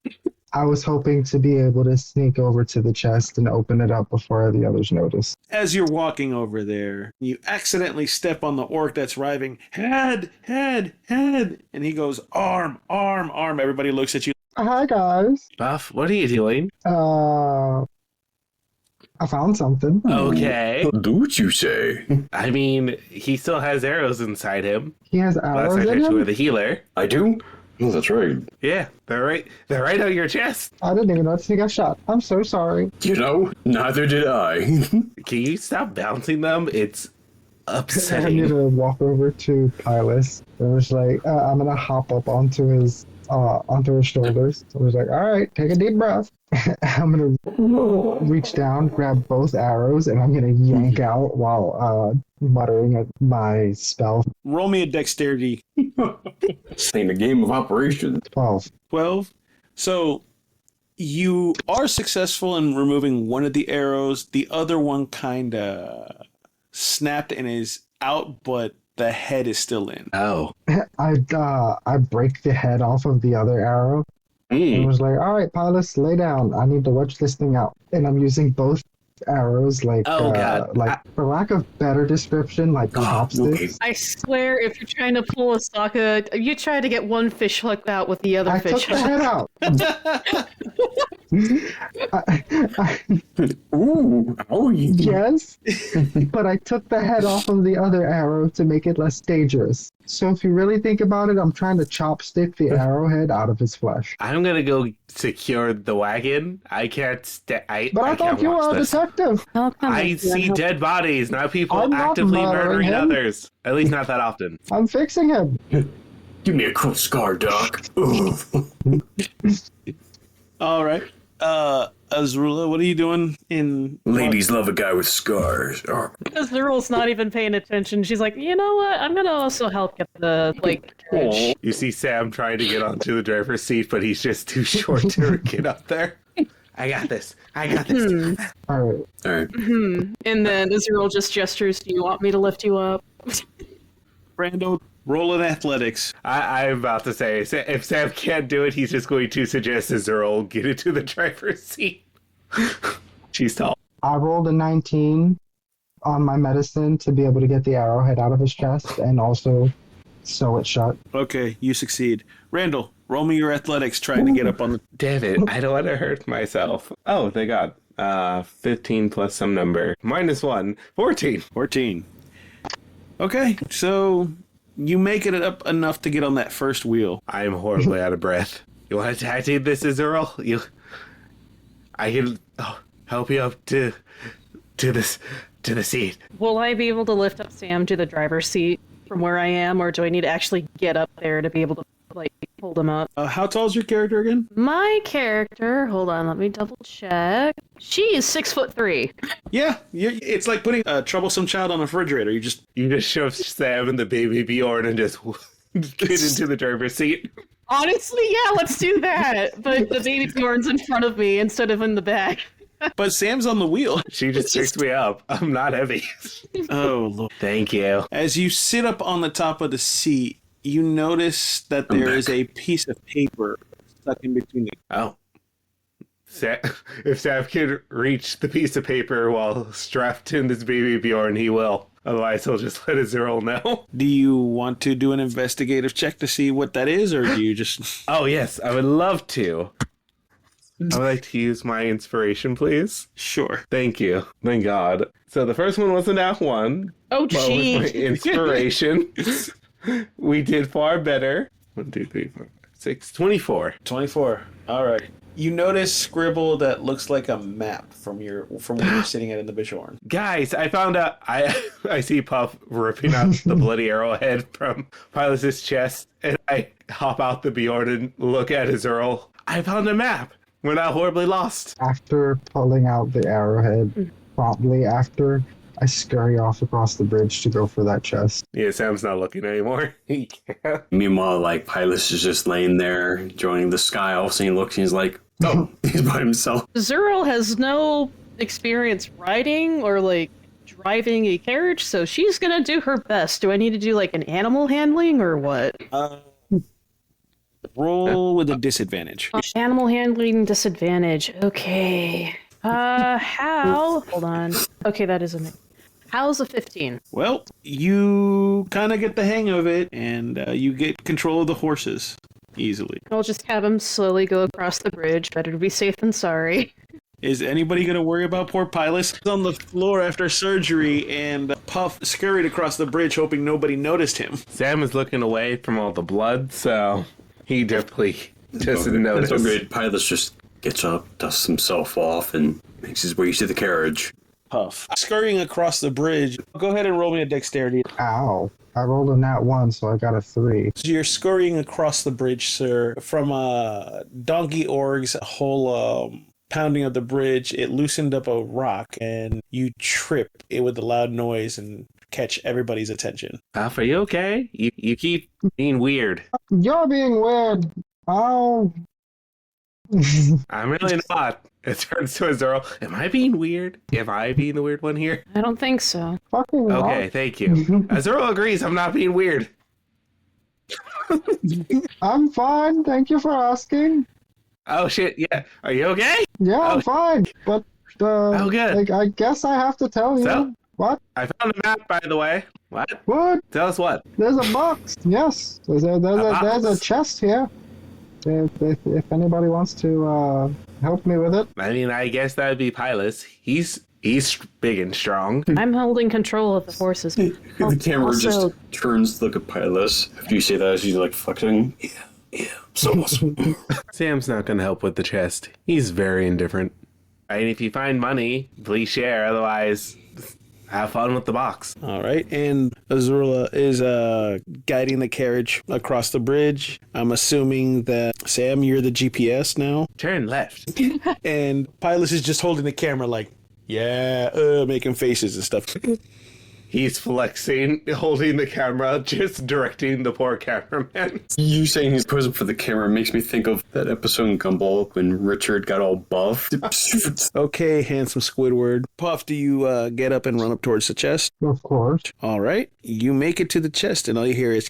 [SPEAKER 4] I was hoping to be able to sneak over to the chest and open it up before the others notice.
[SPEAKER 1] As you're walking over there, you accidentally step on the orc that's writhing. Head, head, head. And he goes, arm, arm, arm. Everybody looks at you.
[SPEAKER 4] Hi, guys.
[SPEAKER 3] Buff, what are you doing?
[SPEAKER 4] I found something.
[SPEAKER 3] Okay.
[SPEAKER 2] Do what you say.
[SPEAKER 3] I mean, he still has arrows inside him.
[SPEAKER 4] He has
[SPEAKER 3] Last
[SPEAKER 4] arrows
[SPEAKER 3] I
[SPEAKER 4] in
[SPEAKER 3] checked, you were
[SPEAKER 4] him?
[SPEAKER 3] the healer.
[SPEAKER 2] I do? Oh, that's right.
[SPEAKER 3] Yeah, they're right on your chest.
[SPEAKER 4] I didn't even notice he got shot. I'm so sorry.
[SPEAKER 2] You know, neither did I.
[SPEAKER 3] Can you stop bouncing them? It's
[SPEAKER 4] I need
[SPEAKER 3] upsetting.
[SPEAKER 4] to walk over to Pylus. I was like, I'm gonna hop up onto his shoulders. So I was like, all right, take a deep breath. I'm gonna reach down, grab both arrows, and I'm gonna yank out while muttering my spell.
[SPEAKER 1] Roll me a dexterity.
[SPEAKER 2] This ain't a game of operations.
[SPEAKER 4] 12.
[SPEAKER 1] 12. So you are successful in removing one of the arrows. The other one kind of snapped and is out, but the head is still in.
[SPEAKER 3] Oh.
[SPEAKER 4] I break the head off of the other arrow. And was like, all right, Pylus, lay down. I need to watch this thing out. And I'm using both arrows like,
[SPEAKER 3] God.
[SPEAKER 4] for lack of better description, like chopsticks.
[SPEAKER 5] I swear, if you're trying to pull a Sokka, you try to get one fish hook out with the other
[SPEAKER 4] I
[SPEAKER 5] fish
[SPEAKER 4] took the
[SPEAKER 5] hook.
[SPEAKER 4] head out.
[SPEAKER 2] Ooh, oh,
[SPEAKER 4] Yes, but I took the head off of the other arrow to make it less dangerous. So if you really think about it, I'm trying to chopstick the arrowhead out of his flesh.
[SPEAKER 3] I'm gonna go secure the wagon. I can't
[SPEAKER 4] But I
[SPEAKER 3] can't
[SPEAKER 4] thought you
[SPEAKER 3] watch
[SPEAKER 4] were a
[SPEAKER 3] this.
[SPEAKER 4] detective.
[SPEAKER 3] I see dead bodies, not people
[SPEAKER 4] I'm not
[SPEAKER 3] actively
[SPEAKER 4] murdering
[SPEAKER 3] murdering
[SPEAKER 4] him.
[SPEAKER 3] others. At least not that often.
[SPEAKER 4] I'm fixing him.
[SPEAKER 2] give me a cool scar, Doc. Ooh.
[SPEAKER 1] All right. Azrula, what are you doing in...
[SPEAKER 2] Ladies love a guy with scars. Oh.
[SPEAKER 5] Azural's not even paying attention. She's like, you know what? I'm gonna also help get the carriage.
[SPEAKER 3] You see Sam trying to get onto the driver's seat, but he's just too short to get up there. I got this. I got this.
[SPEAKER 4] All right.
[SPEAKER 2] All right.
[SPEAKER 5] And then Azuril just gestures, do you want me to lift you up?
[SPEAKER 1] Brando, roll in athletics.
[SPEAKER 3] I'm about to say, if Sam can't do it, he's just going to suggest Azuril get into the driver's seat. She's tall.
[SPEAKER 4] I rolled a 19 on my medicine to be able to get the arrowhead out of his chest and also sew it shut.
[SPEAKER 1] Okay, you succeed. Randall, roll me your athletics trying to get up on the...
[SPEAKER 3] Damn it, I don't want to hurt myself. Oh, thank God. 15 plus some number. -1. 14.
[SPEAKER 1] 14. Okay, so you make it up enough to get on that first wheel.
[SPEAKER 3] I am horribly out of breath. You want to tag team this, Azuril? I can help you up to the seat.
[SPEAKER 5] Will I be able to lift up Sam to the driver's seat from where I am, or do I need to actually get up there to be able to, hold him up?
[SPEAKER 1] How tall is your character again?
[SPEAKER 5] My character, hold on, let me double check. She is 6'3".
[SPEAKER 1] Yeah, it's like putting a troublesome child on a refrigerator. You just...
[SPEAKER 3] shove Sam and the baby Bjorn and just get into the driver's seat.
[SPEAKER 5] Honestly, yeah, let's do that. But the baby Bjorn's in front of me instead of in the back.
[SPEAKER 1] But Sam's on the wheel.
[SPEAKER 3] She just picks me up. I'm not heavy.
[SPEAKER 1] Oh, Lord.
[SPEAKER 3] Thank you.
[SPEAKER 1] As you sit up on the top of the seat, you notice that there is a piece of paper stuck in between you.
[SPEAKER 3] Oh. If Sam can reach the piece of paper while strapped in this baby Bjorn, he will. Otherwise, he'll just let Azuril know.
[SPEAKER 1] Do you want to do an investigative check to see what that is, or do you just...
[SPEAKER 3] Oh, yes, I would love to. I would like to use my inspiration, please.
[SPEAKER 1] Sure.
[SPEAKER 3] Thank you. Thank God. So the first one was a nat 1.
[SPEAKER 5] Oh,
[SPEAKER 3] But with
[SPEAKER 5] gee.
[SPEAKER 3] my inspiration, we did far better. 1, 2, 3, 4, 5, 6, 24.
[SPEAKER 1] 24. All right. You notice scribble that looks like a map from where you're sitting at in the Bishorn.
[SPEAKER 3] Guys, I found out. I see Puff ripping out the bloody arrowhead from Pilot's chest, and I hop out the Bjorn and look at Azuril. I found a map. We're not horribly lost.
[SPEAKER 4] After pulling out the arrowhead, promptly after, I scurry off across the bridge to go for that chest.
[SPEAKER 3] Yeah, Sam's not looking anymore. He can't.
[SPEAKER 2] Meanwhile, Pilus is just laying there, enjoying the sky. All of a sudden he looks and he's like, oh, he's by himself.
[SPEAKER 5] Zuril has no experience riding or driving a carriage, so she's gonna do her best. Do I need to do an animal handling or what?
[SPEAKER 1] Roll with a disadvantage.
[SPEAKER 5] Animal handling disadvantage. Okay. How? Hold on. Okay, that is how's a 15?
[SPEAKER 1] Well, you kind of get the hang of it, and you get control of the horses easily.
[SPEAKER 5] I'll just have him slowly go across the bridge. Better to be safe than sorry.
[SPEAKER 1] Is anybody going to worry about poor Pilus? He's on the floor after surgery, and Puff scurried across the bridge hoping nobody noticed him.
[SPEAKER 3] Sam is looking away from all the blood, so he definitely doesn't notice.
[SPEAKER 2] That's so great. Pilus just gets up, dusts himself off, and makes his way to the carriage.
[SPEAKER 1] Puff. Scurrying across the bridge. Go ahead and roll me a dexterity.
[SPEAKER 4] Ow. I rolled a nat 1, so I got a 3.
[SPEAKER 1] So you're scurrying across the bridge, sir, from Donkey Org's whole pounding of the bridge. It loosened up a rock, and you trip it with a loud noise and catch everybody's attention.
[SPEAKER 3] Alpha, are you okay? You keep being weird.
[SPEAKER 4] You're being weird. Oh.
[SPEAKER 3] I'm really not. It turns to Azuril. Am I being weird? Am I being the weird one here?
[SPEAKER 5] I don't think so.
[SPEAKER 4] Fucking
[SPEAKER 3] Okay, thank you. Azuril agrees I'm not being weird.
[SPEAKER 4] I'm fine. Thank you for asking.
[SPEAKER 3] Oh shit, yeah. Are you okay?
[SPEAKER 4] Yeah, I'm fine. But,
[SPEAKER 3] Oh, good.
[SPEAKER 4] I guess I have to tell you.
[SPEAKER 3] So?
[SPEAKER 4] What?
[SPEAKER 3] I found a map, by the way. What?
[SPEAKER 4] What?
[SPEAKER 3] Tell us what?
[SPEAKER 4] There's a box. Yes. There's a
[SPEAKER 3] box?
[SPEAKER 4] chest here. If anybody wants to Help me with it.
[SPEAKER 3] I mean, I guess that would be Pilus. He's big and strong.
[SPEAKER 5] I'm holding control of the horses.
[SPEAKER 2] The camera
[SPEAKER 5] Also-
[SPEAKER 2] just turns to look at Pilus. After you say that, she's like flexing. Yeah, so awesome.
[SPEAKER 3] Sam's not going to help with the chest. He's very indifferent. And if you find money, please share. Otherwise, have fun with the box.
[SPEAKER 1] All right, and Azula is guiding the carriage across the bridge. I'm assuming that, Sam, you're the GPS now.
[SPEAKER 3] Turn left.
[SPEAKER 1] And Pilus is just holding the camera like, yeah, making faces and stuff.
[SPEAKER 3] He's flexing, holding the camera, just directing the poor cameraman.
[SPEAKER 2] You saying he's posing for the camera makes me think of that episode in Gumball when Richard got all buff.
[SPEAKER 1] Okay, handsome Squidward. Puff, do you get up and run up towards the chest?
[SPEAKER 4] Of course.
[SPEAKER 1] All right, you make it to the chest, and all you hear is...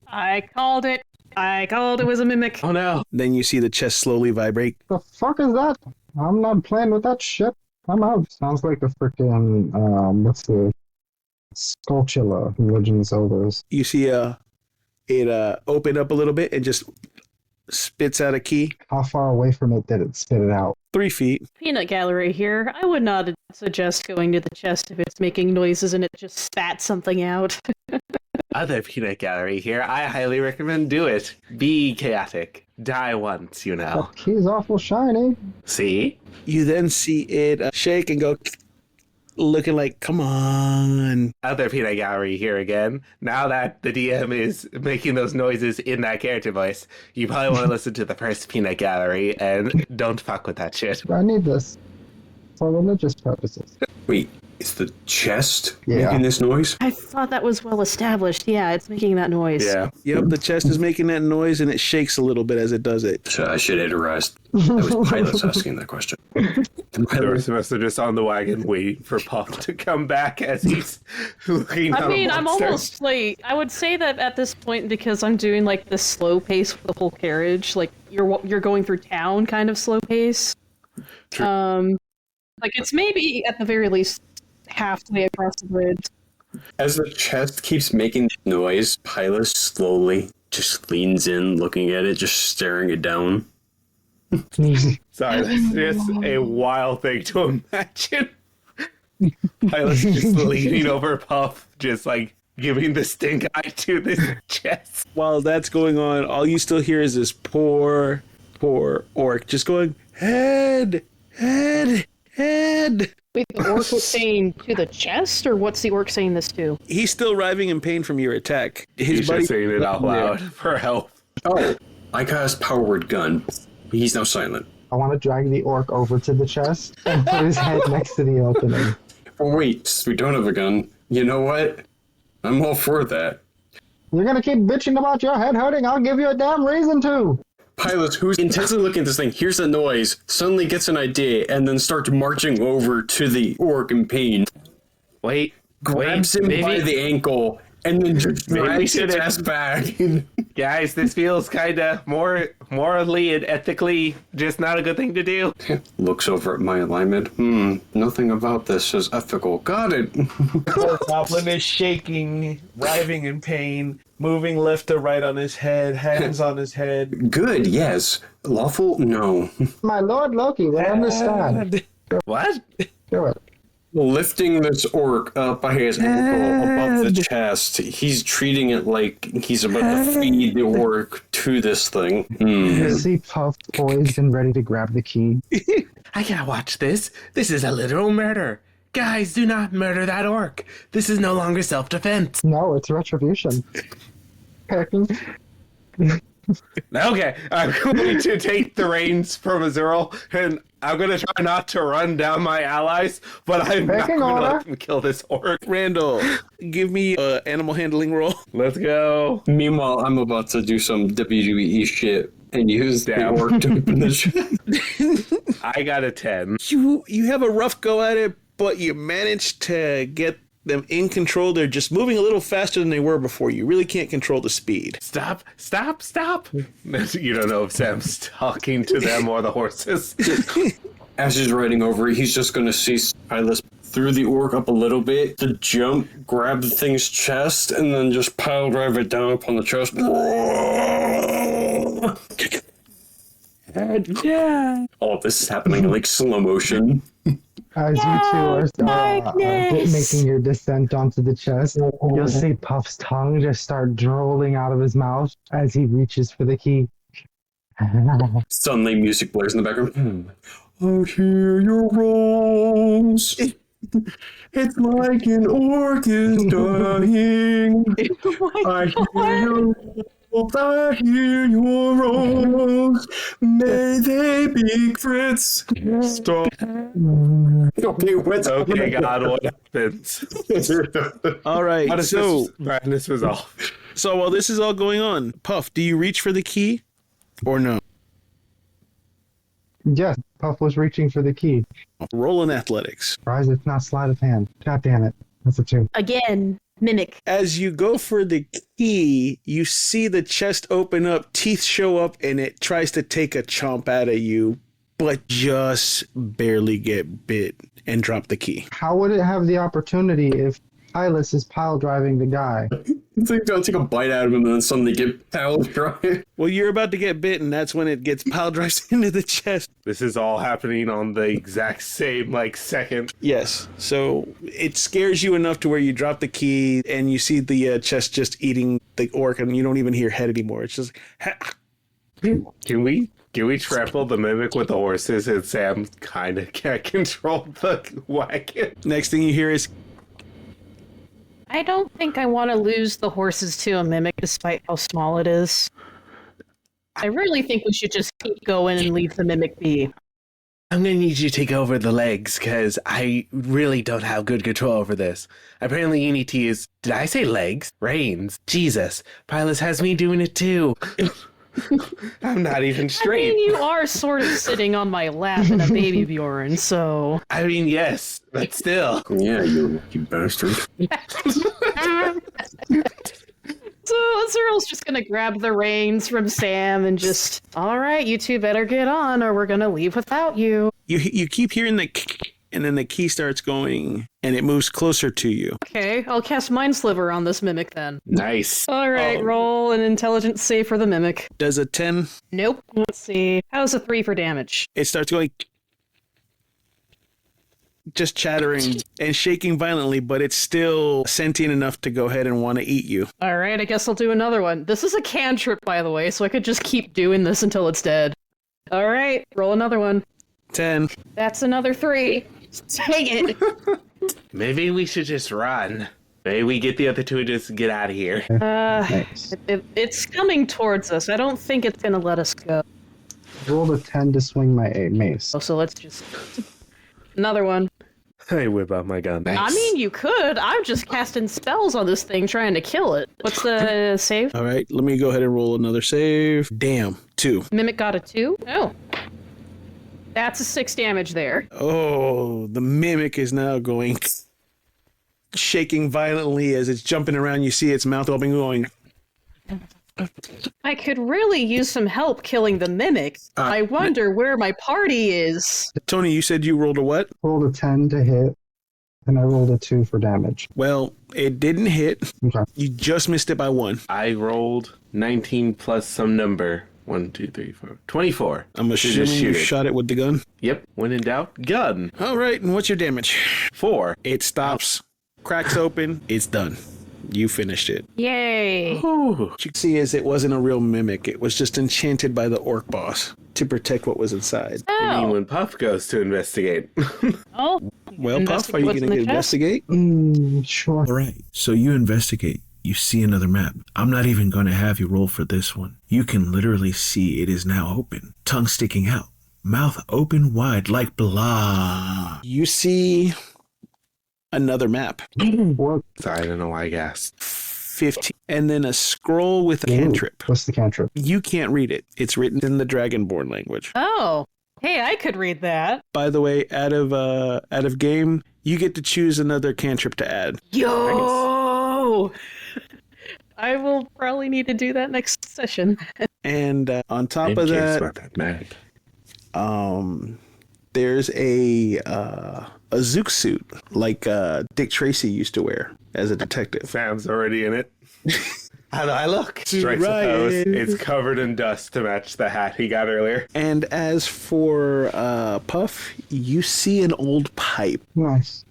[SPEAKER 5] I called it. I called it was a mimic.
[SPEAKER 3] Oh no.
[SPEAKER 1] Then you see the chest slowly vibrate.
[SPEAKER 4] The fuck is that? I'm not playing with that shit. I'm out. Sounds like the frickin' what's the Skulltula in Legend of Zelda's.
[SPEAKER 1] You see it open up a little bit and just spits out a key.
[SPEAKER 4] How far away from it did it spit it out?
[SPEAKER 1] 3 feet.
[SPEAKER 5] Peanut gallery here. I would not suggest going to the chest if it's making noises and it just spat something out.
[SPEAKER 3] Other peanut gallery here. I highly recommend do it. Be chaotic. Die once, you know.
[SPEAKER 4] That key's awful shiny.
[SPEAKER 3] See?
[SPEAKER 1] You then see it shake and go, looking like, come on.
[SPEAKER 3] Other peanut gallery here again. Now that the DM is making those noises in that character voice, you probably want to listen to the first peanut gallery and don't fuck with that shit.
[SPEAKER 4] I need this for religious purposes.
[SPEAKER 2] Wait, is the chest
[SPEAKER 4] Yeah.
[SPEAKER 2] making this noise?
[SPEAKER 5] I thought that was well established. Yeah, it's making that noise.
[SPEAKER 3] Yeah.
[SPEAKER 1] Yep, the chest is making that noise and it shakes a little bit as it does it.
[SPEAKER 2] So I should interrupt. That was Pilus asking that question.
[SPEAKER 3] The rest of us are just on the wagon waiting for Puff to come back as he's looking at
[SPEAKER 5] I mean,
[SPEAKER 3] a
[SPEAKER 5] I'm
[SPEAKER 3] monster.
[SPEAKER 5] almost like, I would say that at this point, because I'm doing like the slow pace for the whole carriage, like you're going through town kind of slow pace.
[SPEAKER 3] True.
[SPEAKER 5] Like it's maybe at the very least halfway across the bridge.
[SPEAKER 2] As the chest keeps making noise, Pilus slowly just leans in, looking at it, just staring it down.
[SPEAKER 3] Sorry, that's just a wild thing to imagine. Pilot's just leaning over Puff, just like giving the stink eye to this chest.
[SPEAKER 1] While that's going on, all you still hear is this poor orc just going, head, head, head.
[SPEAKER 5] Wait, the orc was saying to the chest, or what's the orc saying this to?
[SPEAKER 1] He's still writhing in pain from your attack.
[SPEAKER 3] He's just saying it out loud for help.
[SPEAKER 2] Oh, I cast Power Word Gun. He's now silent.
[SPEAKER 4] I want to drag the orc over to the chest and put his head next to the opening.
[SPEAKER 2] Oh, wait, we don't have a gun. You know what? I'm all for that.
[SPEAKER 4] You're gonna keep bitching about your head hurting, I'll give you a damn reason to!
[SPEAKER 2] Pilot, who's intensely looking at this thing, hears the noise, suddenly gets an idea, and then starts marching over to the orc in pain.
[SPEAKER 3] Wait,
[SPEAKER 2] Grabs him by the ankle, and then just
[SPEAKER 3] Maybe we
[SPEAKER 2] drags his
[SPEAKER 3] shouldn't-
[SPEAKER 2] ass back.
[SPEAKER 3] guys, this feels kind of more morally and ethically just not a good thing to do.
[SPEAKER 2] Looks over at my alignment. Nothing about this is ethical. Got it.
[SPEAKER 1] Goblin is shaking, writhing in pain, moving left to right on his head, hands on his head.
[SPEAKER 2] Good, yes. Lawful? No.
[SPEAKER 4] My lord Loki will understand.
[SPEAKER 3] What?
[SPEAKER 4] Do it.
[SPEAKER 2] Lifting this orc up by his ankle above the chest, he's treating it like he's about to feed the orc to this thing.
[SPEAKER 4] You see Puff poised and ready to grab the key.
[SPEAKER 3] I gotta watch this. This is a literal murder. Guys, do not murder that orc. This is no longer self-defense.
[SPEAKER 4] No, it's retribution. Pecking.
[SPEAKER 3] Okay, I'm going to take the reins from Azuril, and I'm going to try not to run down my allies, but I'm not
[SPEAKER 4] Pecking
[SPEAKER 3] going to
[SPEAKER 4] order.
[SPEAKER 3] let them kill this orc.
[SPEAKER 1] Randall, give me an animal handling roll.
[SPEAKER 3] Let's go.
[SPEAKER 2] Meanwhile, I'm about to do some WWE shit and use the
[SPEAKER 3] Damn.
[SPEAKER 2] orc to open the chest.
[SPEAKER 3] I got a 10.
[SPEAKER 1] You have a rough go at it, but you managed to get them in control. They're just moving a little faster than they were before. You really can't control the speed.
[SPEAKER 3] Stop. You don't know if Sam's talking to them or the horses.
[SPEAKER 2] As he's riding over, he's just going to see Silas through the orc up a little bit, to jump, grab the thing's chest, and then just pile drive it down upon the chest.
[SPEAKER 3] Yeah.
[SPEAKER 2] All this is happening in like slow motion.
[SPEAKER 4] As you two are
[SPEAKER 5] Magnus!
[SPEAKER 4] making your descent onto the chest, you'll see Puff's tongue just start drooling out of his mouth as he reaches for the key.
[SPEAKER 2] Suddenly, music blares in the background. I hear your rolls. It's like an orc is dying. I hear your rolls. I hear your rolls. May they be Fritz.
[SPEAKER 3] Stop.
[SPEAKER 2] Okay, what's
[SPEAKER 3] Okay, God, what happens?
[SPEAKER 1] All right,
[SPEAKER 3] How does this madness resolve?
[SPEAKER 1] so while this is all going on, Puff, do you reach for the key or no?
[SPEAKER 4] Yes, Puff was reaching for the key.
[SPEAKER 1] Roll in athletics.
[SPEAKER 4] Surprised it's not sleight of hand. God damn it. That's a 2.
[SPEAKER 5] Again, mimic.
[SPEAKER 1] As you go for the key, you see the chest open up, teeth show up, and it tries to take a chomp out of you, but just barely get bit and drop the key.
[SPEAKER 4] How would it have the opportunity if Hylas is pile driving the guy?
[SPEAKER 2] It's like don't take a bite out of him and then suddenly get pile dry.
[SPEAKER 1] Well, you're about to get bit, and that's when it gets pile drives into the chest.
[SPEAKER 3] This is all happening on the exact same, second.
[SPEAKER 1] Yes. So it scares you enough to where you drop the key, and you see the chest just eating the orc, and you don't even hear head anymore. It's just...
[SPEAKER 3] Can we trample the mimic with the horses and Sam kind of can't control the wagon?
[SPEAKER 1] Next thing you hear is...
[SPEAKER 5] I don't think I want to lose the horses to a mimic despite how small it is. I really think we should just keep going and leave the mimic be.
[SPEAKER 3] I'm gonna need you to take over the legs, because I really don't have good control over this. Apparently you need to use... Did I say legs? Reins. Jesus. Pilus has me doing it too. I'm not even straight.
[SPEAKER 5] I mean, you are sort of sitting on my lap in a baby Bjorn, so...
[SPEAKER 3] I mean, yes, but still.
[SPEAKER 2] Yeah, you bastard.
[SPEAKER 5] So Cyril's just gonna grab the reins from Sam and just, all right, you two better get on or we're gonna leave without you.
[SPEAKER 1] You keep hearing the... And then the key starts going, and it moves closer to you.
[SPEAKER 5] Okay, I'll cast Mind Sliver on this mimic then.
[SPEAKER 3] Nice.
[SPEAKER 5] All right, roll an intelligence save for the mimic.
[SPEAKER 1] Does a 10?
[SPEAKER 5] Nope. Let's see. How's a 3 for damage?
[SPEAKER 1] It starts going... Just chattering and shaking violently, but it's still sentient enough to go ahead and want to eat you.
[SPEAKER 5] All right, I guess I'll do another one. This is a cantrip, by the way, so I could just keep doing this until it's dead. All right, roll another one.
[SPEAKER 1] 10.
[SPEAKER 5] That's another 3. Dang it.
[SPEAKER 3] Maybe we should just run. Maybe we get the other two and just get out of here.
[SPEAKER 4] Nice.
[SPEAKER 5] It's coming towards us. I don't think it's going to let us go.
[SPEAKER 4] Rolled a 10 to swing my mace.
[SPEAKER 5] So let's just... Another one.
[SPEAKER 3] I whip out my gun.
[SPEAKER 5] I mean, you could. I'm just casting spells on this thing trying to kill it. What's the save?
[SPEAKER 1] All right, let me go ahead and roll another save. Damn, 2.
[SPEAKER 5] Mimic got a 2? Oh. That's a 6 damage there.
[SPEAKER 1] Oh, the mimic is now going... shaking violently as it's jumping around. You see its mouth open going...
[SPEAKER 5] I could really use some help killing the mimic. I wonder where my party is.
[SPEAKER 1] Tony, you said you rolled a what?
[SPEAKER 4] Rolled a 10 to hit, and I rolled a 2 for damage.
[SPEAKER 1] Well, it didn't hit.
[SPEAKER 4] Okay.
[SPEAKER 1] You just missed it by 1.
[SPEAKER 3] I rolled 19 plus some number. 1, 2, 3, 4. 24.
[SPEAKER 1] I'm
[SPEAKER 3] Should
[SPEAKER 1] assuming
[SPEAKER 3] just
[SPEAKER 1] you
[SPEAKER 3] shoot it.
[SPEAKER 1] shot it with the gun.
[SPEAKER 3] Yep. When in doubt, gun.
[SPEAKER 1] All right, and what's your damage?
[SPEAKER 3] 4.
[SPEAKER 1] It stops, cracks open, it's done. You finished it.
[SPEAKER 5] Yay.
[SPEAKER 3] Ooh.
[SPEAKER 1] What you can see is it wasn't a real mimic. It was just enchanted by the orc boss to protect what was inside.
[SPEAKER 3] I mean,
[SPEAKER 5] Oh.
[SPEAKER 3] when Puff goes to investigate.
[SPEAKER 5] Oh.
[SPEAKER 1] Well, Puff, are you
[SPEAKER 5] What's
[SPEAKER 1] going
[SPEAKER 5] in
[SPEAKER 1] to
[SPEAKER 5] the chest?
[SPEAKER 1] investigate?
[SPEAKER 4] Sure.
[SPEAKER 8] All right, so you investigate. You see another map. I'm not even going to have you roll for this one. You can literally see it is now open, tongue sticking out, mouth open wide like blah.
[SPEAKER 1] You see another map.
[SPEAKER 4] What?
[SPEAKER 3] Sorry, I don't know why I gasped.
[SPEAKER 1] 15. And then a scroll with a cantrip.
[SPEAKER 4] What's the cantrip?
[SPEAKER 1] You can't read it. It's written in the Dragonborn language.
[SPEAKER 5] Oh. Hey, I could read that.
[SPEAKER 1] By the way, out of game, you get to choose another cantrip to add.
[SPEAKER 5] Yo! I will probably need to do that next session.
[SPEAKER 1] And on top
[SPEAKER 3] Who
[SPEAKER 1] of
[SPEAKER 3] cares
[SPEAKER 1] that,
[SPEAKER 3] about that map?
[SPEAKER 1] there's a Zook suit like Dick Tracy used to wear as a detective.
[SPEAKER 3] Sam's already in it. How do I look?
[SPEAKER 1] To
[SPEAKER 3] Strikes a pose.
[SPEAKER 1] right.
[SPEAKER 3] It's covered in dust to match the hat he got earlier.
[SPEAKER 1] And as for Puff, you see an old pipe.
[SPEAKER 4] Nice.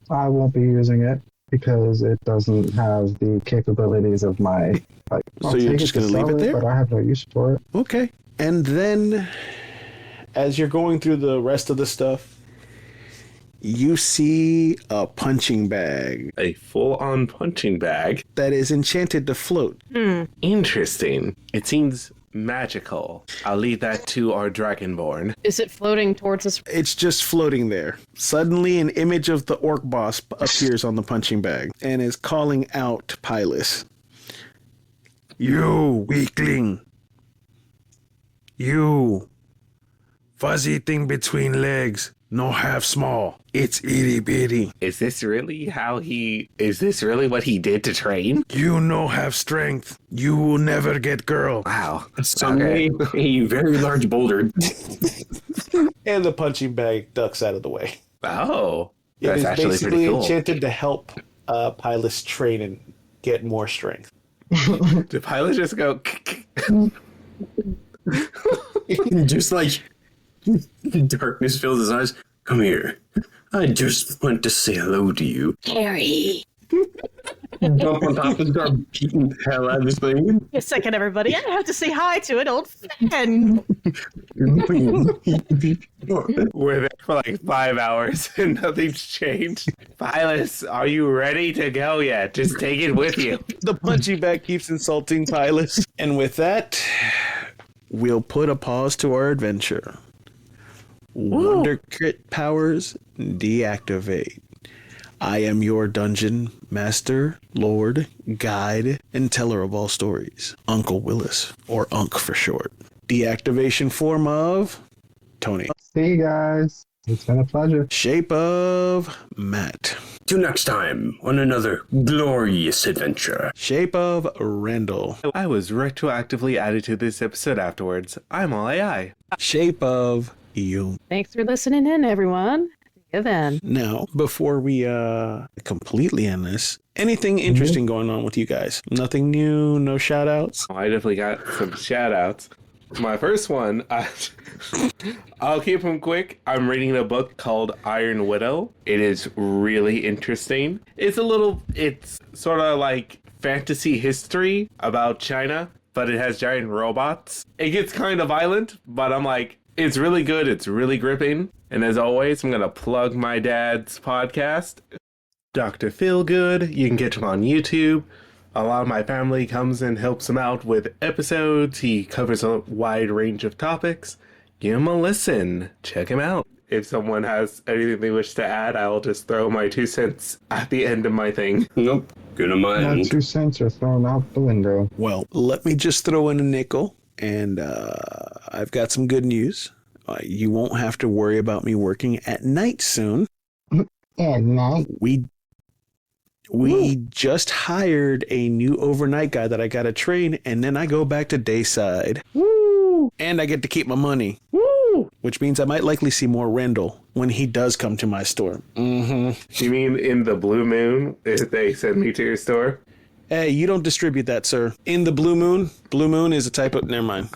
[SPEAKER 4] I won't be using it because it doesn't have the capabilities of my.
[SPEAKER 1] So you're just going to leave it there?
[SPEAKER 4] But I have no use for it.
[SPEAKER 1] Okay. And then, as you're going through the rest of the stuff, you see a punching bag
[SPEAKER 3] A full-on punching bag.
[SPEAKER 1] that is enchanted to float.
[SPEAKER 3] Interesting. It seems magical. I'll leave that to our Dragonborn.
[SPEAKER 5] Is it floating towards us?
[SPEAKER 1] It's just floating there. Suddenly, an image of the orc boss appears on the punching bag and is calling out to Pylus. You, weakling. You. Fuzzy thing between legs. No half small. It's itty bitty.
[SPEAKER 3] Is this really what he did to train?
[SPEAKER 1] You no have strength. You will never get girl.
[SPEAKER 3] Wow.
[SPEAKER 2] Suddenly, a very large boulder.
[SPEAKER 1] And the punching bag ducks out of the way.
[SPEAKER 3] Oh.
[SPEAKER 1] It
[SPEAKER 3] That's
[SPEAKER 1] is
[SPEAKER 3] actually
[SPEAKER 1] basically
[SPEAKER 3] pretty cool.
[SPEAKER 1] enchanted to help Pylus train and get more strength.
[SPEAKER 3] Did Pilot just go...
[SPEAKER 2] Just like darkness fills his eyes. Come here. I just want to say hello to you.
[SPEAKER 6] Harry.
[SPEAKER 2] Jump on top and start beating the hell out of this thing.
[SPEAKER 5] Wait a second, everybody. I have to say hi to an old friend.
[SPEAKER 3] We're there for like 5 hours and nothing's changed. Pilot, are you ready to go yet? Just take it with you.
[SPEAKER 1] The punching bag keeps insulting Pylus. And with that, we'll put a pause to our adventure. Wonder crit powers deactivate. I am your dungeon master, lord, guide, and teller of all stories. Uncle Willis, or Unk for short. Deactivation form of Tony.
[SPEAKER 4] See you guys. It's been a pleasure.
[SPEAKER 1] Shape of Matt.
[SPEAKER 2] Till next time on another glorious adventure.
[SPEAKER 1] Shape of Randall.
[SPEAKER 3] I was retroactively added to this episode afterwards. I'm all AI.
[SPEAKER 1] Shape of you.
[SPEAKER 5] Thanks for listening in, everyone. See you then.
[SPEAKER 1] Now, before we completely end this, anything interesting going on with you guys? Nothing new? No shout outs?
[SPEAKER 3] I definitely got some shout outs. My first one, I'll keep them quick. I'm reading a book called Iron Widow. It is really interesting. It's sort of like fantasy history about China, but it has giant robots. It gets kind of violent, but I'm like, it's really good. It's really gripping. And as always, I'm going to plug my dad's podcast, Dr. Feelgood. You can get him on YouTube. A lot of my family comes and helps him out with episodes. He covers a wide range of topics. Give him a listen. Check him out. If someone has anything they wish to add, I'll just throw my 2 cents at the end of my thing.
[SPEAKER 2] Nope. Good on my
[SPEAKER 4] My
[SPEAKER 2] end.
[SPEAKER 4] 2 cents are thrown out the window.
[SPEAKER 1] Well, let me just throw in a nickel, and I've got some good news. You won't have to worry about me working at night soon.
[SPEAKER 4] And now,
[SPEAKER 1] We just hired a new overnight guy that I got to train, and then I go back to dayside. Woo! And I get to keep my money. Woo! Which means I might likely see more Randall when he does come to my store. Mm-hmm.
[SPEAKER 3] You mean in the Blue Moon, if they send me to your store?
[SPEAKER 1] Hey, you don't distribute that, sir. In the Blue Moon is a type of... Never mind.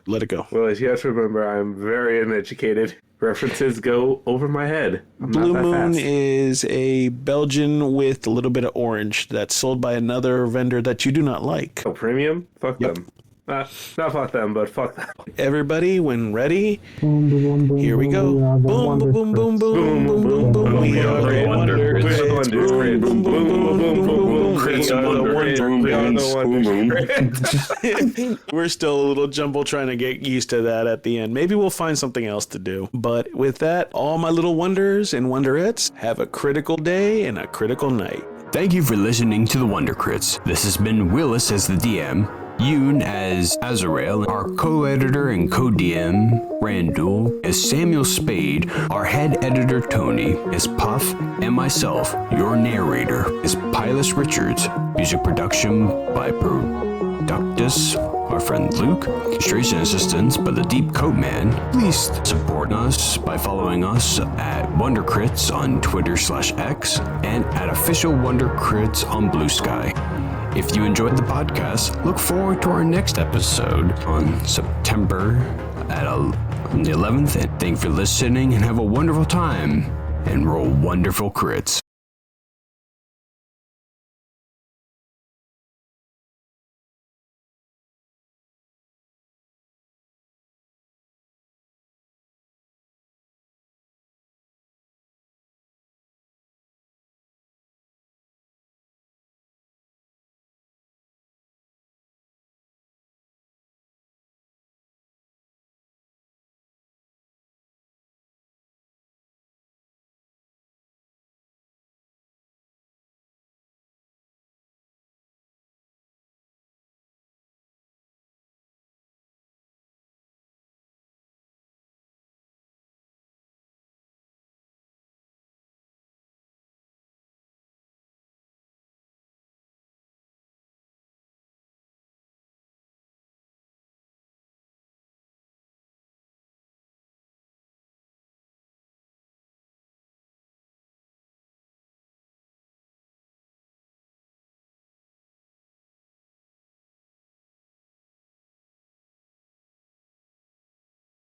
[SPEAKER 1] Let it go.
[SPEAKER 3] Well, as you have to remember, I'm very uneducated. References go over my head. I'm
[SPEAKER 1] Blue
[SPEAKER 3] not that
[SPEAKER 1] Moon
[SPEAKER 3] fast.
[SPEAKER 1] is a Belgian with a little bit of orange that's sold by another vendor that you do not like.
[SPEAKER 3] Oh, premium? Fuck them. Not fuck them, but fuck them.
[SPEAKER 1] Everybody, when ready,
[SPEAKER 4] boom, boom, boom,
[SPEAKER 1] here we go.
[SPEAKER 4] we are the
[SPEAKER 1] Boom,
[SPEAKER 4] Wonder
[SPEAKER 1] boom, boom, boom,
[SPEAKER 4] Crits.
[SPEAKER 1] boom, boom, boom, boom. We are the Wonder Crits. Boom, boom, boom, boom, boom, boom. We are the Wonder Crits. We're still a little jumbled trying to get used to that at the end. Maybe we'll find something else to do. But with that, all my little wonders and wonderettes, have a critical day and a critical night.
[SPEAKER 7] Thank you for listening to the Wonder Crits. This has been Willis as the DM, Yoon as Azrael, our co-editor and co-DM, Randall, as Samuel Spade, our head editor, Tony, as Puff, and myself, your narrator, is Pylus Richards. Music production by Productus, our friend Luke. Illustration assistance by the Deep Coat Man. Please support us by following us at WonderCrits on Twitter/X and at Official WonderCrits on Blue Sky. If you enjoyed the podcast, look forward to our next episode on September on the 11th. And thank you for listening and have a wonderful time and roll wonderful crits.